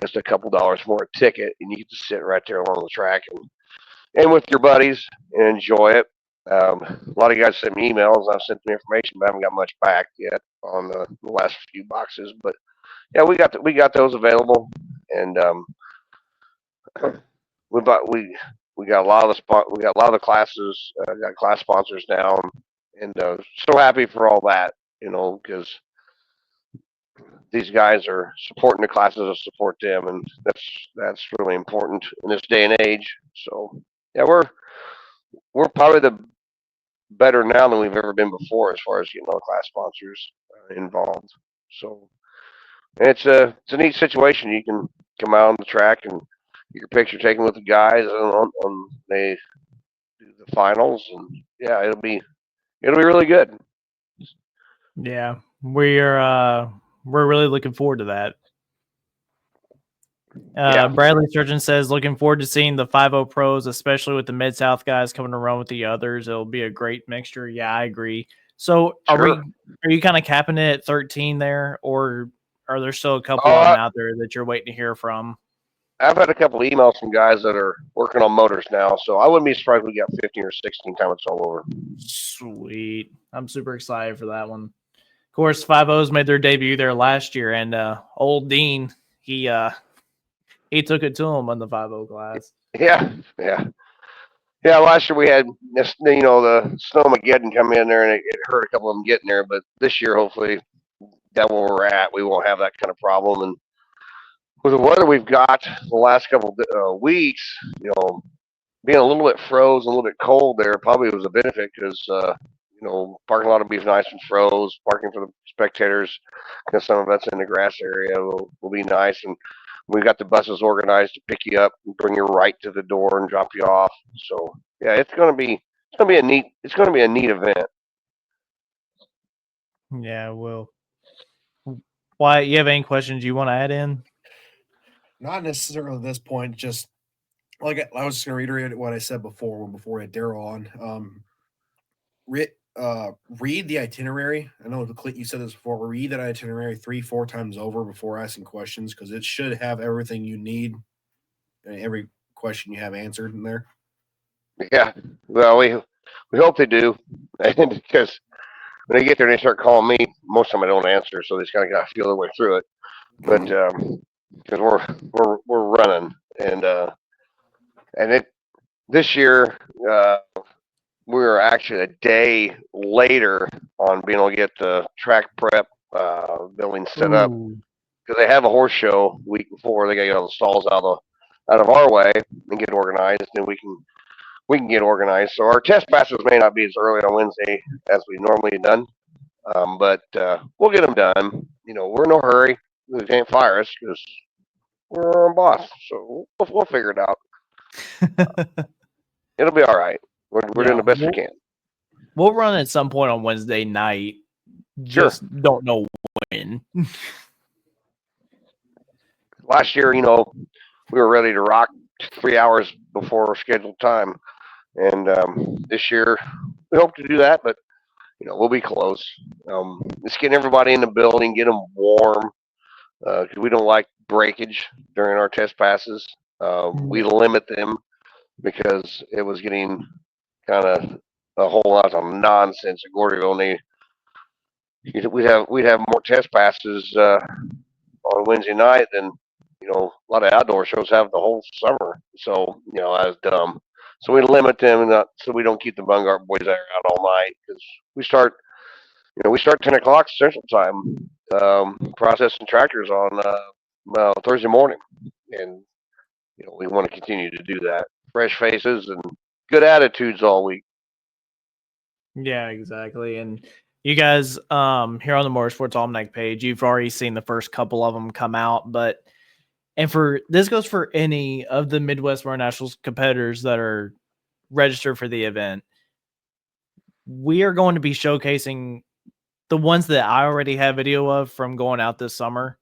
just a couple dollars more a ticket, and you get to sit right there along the track and with your buddies and enjoy it. A lot of you guys sent me emails. I've sent them information, but I haven't got much back yet on the last few boxes. But yeah, we got those available, and we got a lot of the classes, got class sponsors now, and so happy for all that, because these guys are supporting the classes that support them, and that's really important in this day and age. So yeah, we're probably the better now than we've ever been before as far as getting all class sponsors involved. So it's a neat situation. You can come out on the track and get your picture taken with the guys on they do the finals, and yeah, it'll be really good. Yeah, we're really looking forward to that. Yeah. Bradley Surgeon says, looking forward to seeing the 5-0 pros, especially with the Mid-South guys coming to run with the others. It'll be a great mixture. Yeah, I agree. So Sure. are you kind of capping it at 13 there, or are there still a couple Oh, of them out there that you're waiting to hear from? I've had a couple of emails from guys that are working on motors now, so I wouldn't be surprised if we got 15 or 16 time it's all over. Sweet. I'm super excited for that one. Of course, 5-0s made their debut there last year, and old Dean, he took it to him on the 5-0 class. Yeah. Last year we had this, the Snowmageddon come in there, and it hurt a couple of them getting there. But this year, hopefully, that where we're at, we won't have that kind of problem. And with the weather we've got the last couple of weeks, being a little bit froze, a little bit cold there, probably was a benefit because parking lot will be nice and froze. Parking for the spectators, because some of that's in the grass area, will be nice. And we've got the buses organized to pick you up and bring you right to the door and drop you off. So yeah, it's gonna be a neat event. Yeah, well, Wyatt, you have any questions you want to add in? Not necessarily at this point. Just like I was just going to reiterate what I said before we had Daryl on. Read the itinerary. I know you said this before. Read that itinerary 3-4 times over before asking questions, because it should have everything you need, every question you have answered in there. Yeah, well, we hope they do, and because when they get there and they start calling me, most of them I don't answer, so they just kind of got to feel their way through it. But because we're running, and this year we were actually a day later on being able to get the track prep building set up, because they have a horse show the week before. They got to get all the stalls out of our way and get organized, and we can get organized. So our test passes may not be as early on Wednesday as we normally done, but we'll get them done. We're in no hurry. They can't fire us because we're our own boss. So we'll figure it out. It'll be all right. We're doing the best we can. We'll run at some point on Wednesday night. Just don't know when. Last year, we were ready to rock 3 hours before scheduled time. And this year, we hope to do that, but we'll be close. Just getting everybody in the building, get them warm, because we don't like breakage during our test passes. We limit them because it was getting kind of a whole lot of nonsense at Gordyville. We'd have more test passes on Wednesday night than a lot of outdoor shows have the whole summer. So that's dumb. So we limit them, so we don't keep the Vanguard boys there out all night, because we start 10 o'clock Central Time, processing tractors on Thursday morning, and we want to continue to do that. Fresh faces and good attitudes all week. Yeah, exactly. And you guys, here on the Motorsports Almanac page, you've already seen the first couple of them come out, and this goes for any of the Midwest Motor Nationals competitors that are registered for the event. We are going to be showcasing the ones that I already have video of from going out this summer.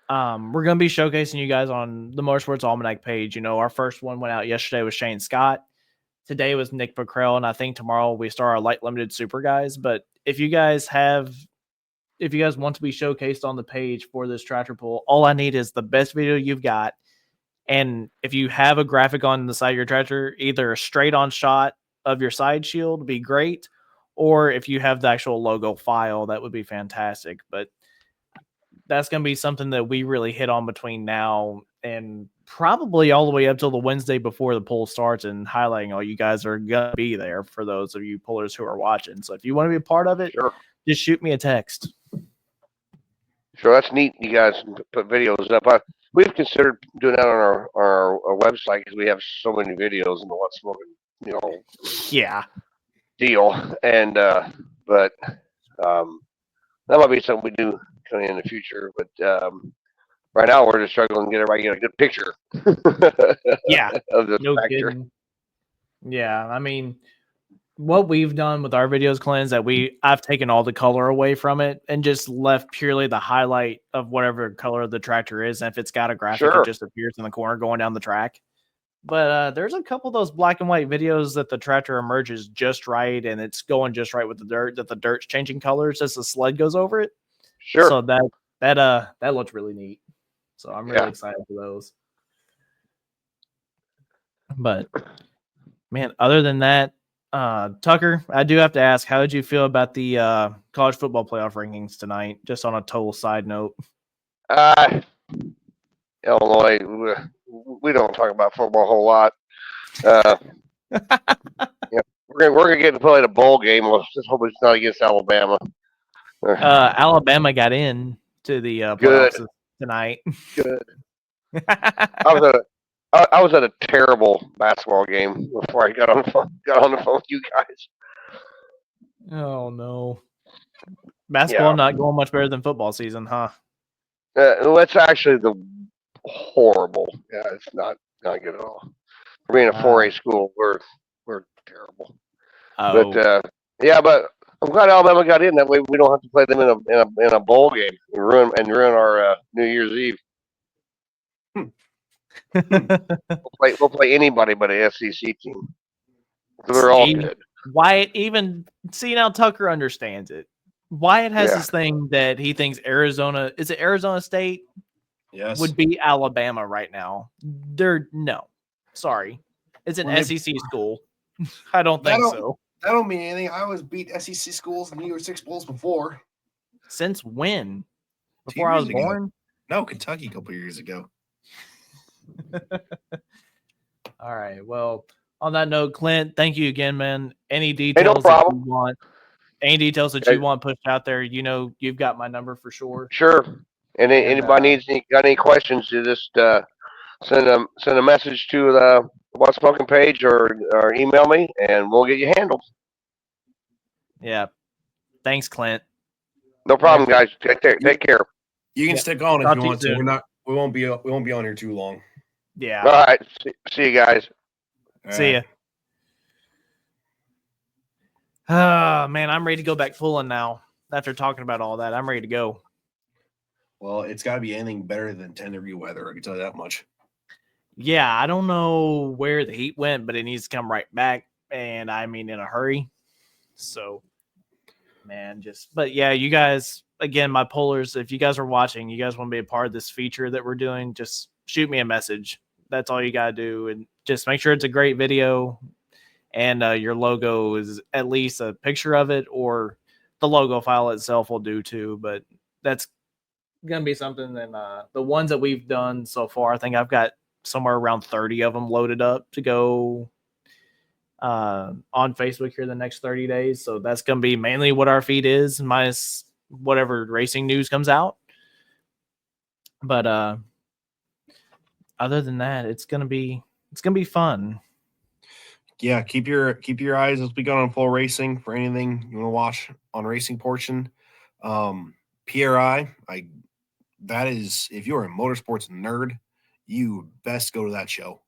We're going to be showcasing you guys on the Motorsports Almanac page. Our first one went out yesterday with Shane Scott. Today was Nick Pacrell, and I think tomorrow we start our light limited super guys. But if you guys want to be showcased on the page for this tractor pull, all I need is the best video you've got. And if you have a graphic on the side of your tractor, either a straight on shot of your side shield would be great, or if you have the actual logo file, that would be fantastic. But that's going to be something that we really hit on between now and probably all the way up till the Wednesday before the poll starts, and highlighting all you guys are gonna be there for those of you pullers who are watching. So if you want to be a part of it, Sure. just shoot me a text. Sure, that's neat. You guys put videos up. We've considered doing that on our website because we have so many videos in the What's Smokin', Yeah. deal. And but that might be something we do coming in the future. But right now we're just struggling to get everybody to get a good picture. Yeah. Of the No tractor. kidding. Yeah, I mean, what we've done with our videos, Clint, is that I've taken all the color away from it and just left purely the highlight of whatever color the tractor is. And if it's got a graphic, Sure. it just appears in the corner going down the track. But there's a couple of those black and white videos that the tractor emerges just right, and it's going just right with the dirt, that the dirt's changing colors as the sled goes over it. Sure. So that looks really neat. So I'm really Yeah. excited for those. But man, other than that, Tucker, I do have to ask, how did you feel about the college football playoff rankings tonight? Just on a total side note. Illinois, we don't talk about football a whole lot. Yeah, we're gonna get to play the bowl game. Let's just hope it's not against Alabama. Alabama got in to the playoffs tonight. Good. I was at a terrible basketball game before I got on the phone with you guys. Oh no. Basketball not going much better than football season, huh? That's actually the horrible. Yeah, it's not good at all. For being a 4A school, we're terrible. Oh. But but I'm glad Alabama got in. That way we don't have to play them in a bowl game and ruin our New Year's Eve. We'll play anybody but a SEC team. So they're all good. Wyatt, even see now Tucker understands it. Wyatt has this thing that he thinks Arizona State? Yes. Would be Alabama right now. Sorry. It's an SEC school. I don't think so. That don't mean anything. I always beat SEC schools in New Year's Six Bowls before. Since when? Before I was born? No, Kentucky a couple years ago. All right. Well, on that note, Clint, thank you again, man. Any details that you want? Any details that you want pushed out there? You've got my number for sure. Sure. And anybody got any questions, you just send a message to the What's Smokin' page or email me, and we'll get you handled. Yeah. Thanks, Clint. No problem, guys. Take care. You can stick on if you want to. We won't be on here too long. Yeah. All right. See you guys. See ya. Man, I'm ready to go back pulling now. After talking about all that, I'm ready to go. Well, it's got to be anything better than 10-degree weather. I can tell you that much. Yeah, I don't know where the heat went, but it needs to come right back, and I mean in a hurry. So, man, but yeah, you guys, again, my pullers, if you guys are watching, you guys want to be a part of this feature that we're doing, just shoot me a message. That's all you got to do, and just make sure it's a great video, and your logo is at least a picture of it, or the logo file itself will do too, but that's going to be something. And the ones that we've done so far, I think I've got somewhere around 30 of them loaded up to go on Facebook here the next 30 days. So that's going to be mainly what our feed is, minus whatever racing news comes out. But other than that, it's going to be fun. Yeah, keep your eyes as we go on Full Racing for anything you want to watch on Racing Portion. PRI, that is, if you're a motorsports nerd, you best go to that show.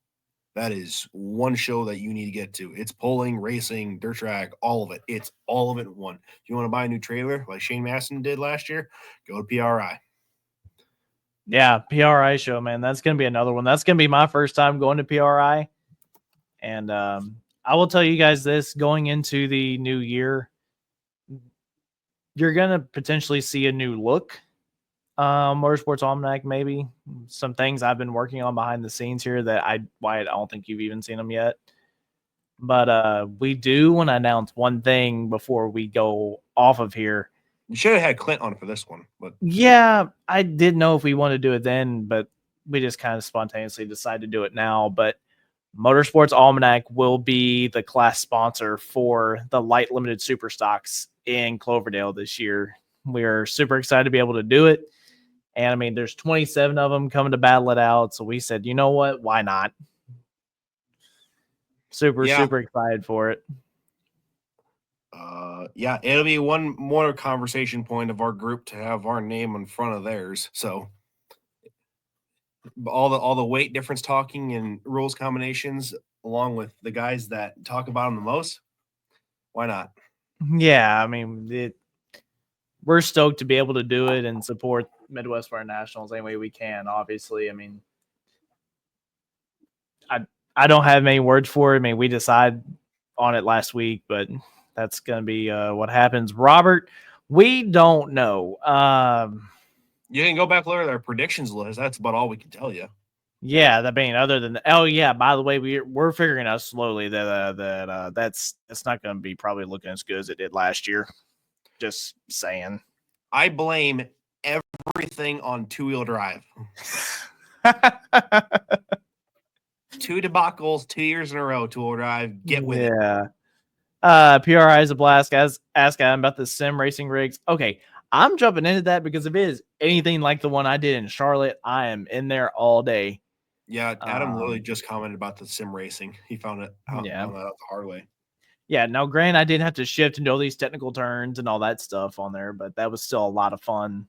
That is one show that you need to get to. It's pulling, racing, dirt track, all of it. It's all of it in one. If you want to buy a new trailer like Shane Masson did last year, go to PRI. Yeah, PRI show, man. That's going to be another one. That's going to be my first time going to PRI. And I will tell you guys this, going into the new year, you're going to potentially see a new look. Motorsports Almanac, maybe some things I've been working on behind the scenes here that Wyatt, I don't think you've even seen them yet. But we do want to announce one thing before we go off of here. You should have had Klint on for this one, but yeah, I didn't know if we wanted to do it then, but we just kind of spontaneously decided to do it now. But Motorsports Almanac will be the class sponsor for the light limited super stocks in Cloverdale this year. We're super excited to be able to do it. And I mean, there's 27 of them coming to battle it out. So we said, you know what? Why not? Super excited for it. Yeah, it'll be one more conversation point of our group to have our name in front of theirs. So all the weight difference talking and rules combinations, along with the guys that talk about them the most, why not? Yeah, I mean, we're stoked to be able to do it and support Midwest Fire Nationals any way we can. Obviously, I mean, I don't have many words for it. I mean, we decided on it last week, but that's going to be what happens. Robert, we don't know. You can go back look at our predictions list. That's about all we can tell you. Yeah, I mean, other than by the way, we're figuring out slowly that that's not going to be probably looking as good as it did last year. Just saying. I blame everything on two-wheel drive. 2 debacles, 2 years in a row, two-wheel drive. Get with it. Yeah. PRI is a blast. Ask Adam about the sim racing rigs. Okay, I'm jumping into that because if it is anything like the one I did in Charlotte, I am in there all day. Yeah, Adam literally just commented about the sim racing. He found it out, found that out the hard way. Yeah, now granted, I didn't have to shift and do all these technical turns and all that stuff on there, but that was still a lot of fun.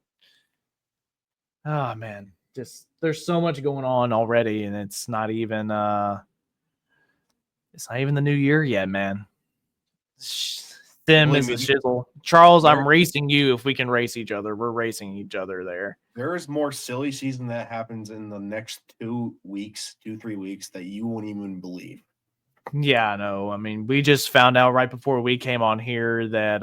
Oh man, just there's so much going on already, and it's not even the new year yet, man. Sim is a shizzle. Charles, I'm racing you if we can race each other. We're racing each other there. There is more silly season that happens in the next 3 weeks that you won't even believe. Yeah, I know. I mean, we just found out right before we came on here that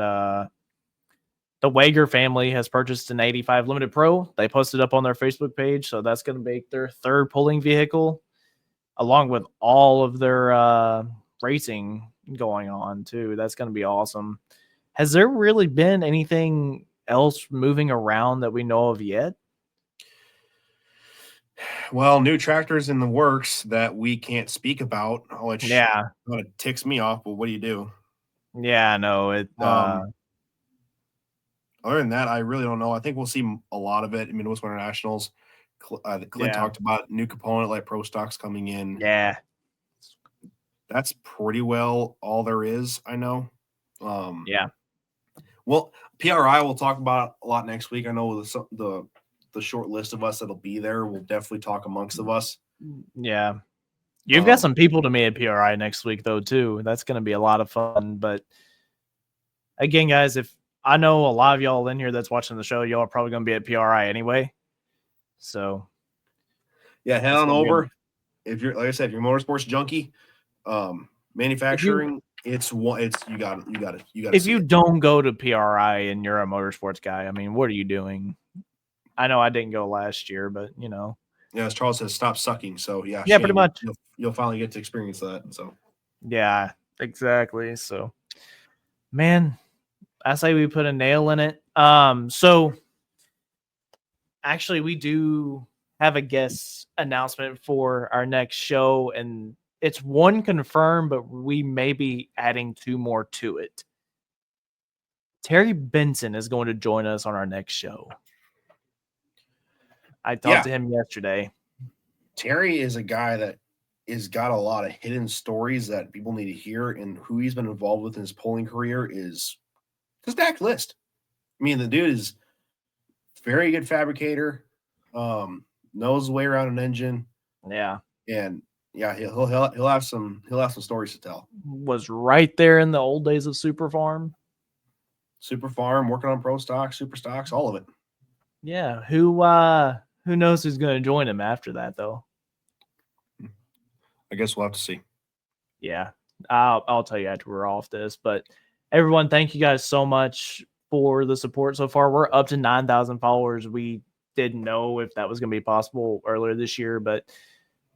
the Wager family has purchased an 85 Limited Pro. They posted up on their Facebook page, so that's going to make their third pulling vehicle, along with all of their racing going on too. That's going to be awesome. Has there really been anything else moving around that we know of yet? Well, new tractors in the works that we can't speak about, which kind of ticks me off. But what do you do? Yeah, no. Other than that, I really don't know. I think we'll see a lot of it in Midwest Internationals. Klint talked about new component like Pro Stocks coming in. Yeah, that's pretty well all there is. I know. Yeah. Well, PRI we'll talk about a lot next week. I know the short list of us that'll be there. We'll definitely talk amongst of us. Yeah. You've got some people to meet at PRI next week, though, too. That's going to be a lot of fun. But again, guys, if I know a lot of y'all in here that's watching the show, y'all are probably going to be at PRI anyway. So, yeah, head on over. If you're, like I said, if you're a motorsports junkie, manufacturing, you got it. If you don't go to PRI and you're a motorsports guy, I mean, what are you doing? I know I didn't go last year, but you know. Yeah, as Charles says, stop sucking. So yeah, pretty much. You'll finally get to experience that. So yeah, exactly. So, man, I say we put a nail in it. So actually, we do have a guest announcement for our next show, and it's one confirmed, but we may be adding 2 more to it. Terry Benson is going to join us on our next show. I talked to him yesterday. Terry is a guy that has got a lot of hidden stories that people need to hear, and who he's been involved with in his polling career is a stacked list. I mean, the dude is very good fabricator, knows the way around an engine. Yeah. And yeah, he'll have some stories to tell. Was right there in the old days of Super Farm, working on Pro Stocks, Super Stocks, all of it. Yeah, who knows who's going to join him after that, though? I guess we'll have to see. Yeah, I'll tell you after we're off this. But everyone, thank you guys so much for the support so far. We're up to 9,000 followers. We didn't know if that was going to be possible earlier this year, but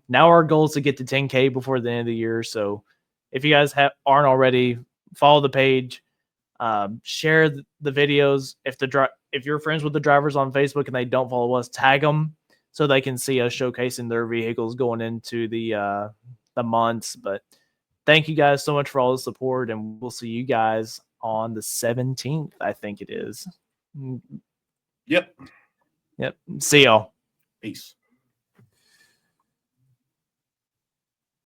now our goal is to get to 10K before the end of the year. So if you guys aren't already, follow the page, share the videos. If you're friends with the drivers on Facebook and they don't follow us, tag them so they can see us showcasing their vehicles going into the months. But thank you guys so much for all the support, and we'll see you guys on the 17th, I think it is. Yep. Yep. See y'all. Peace.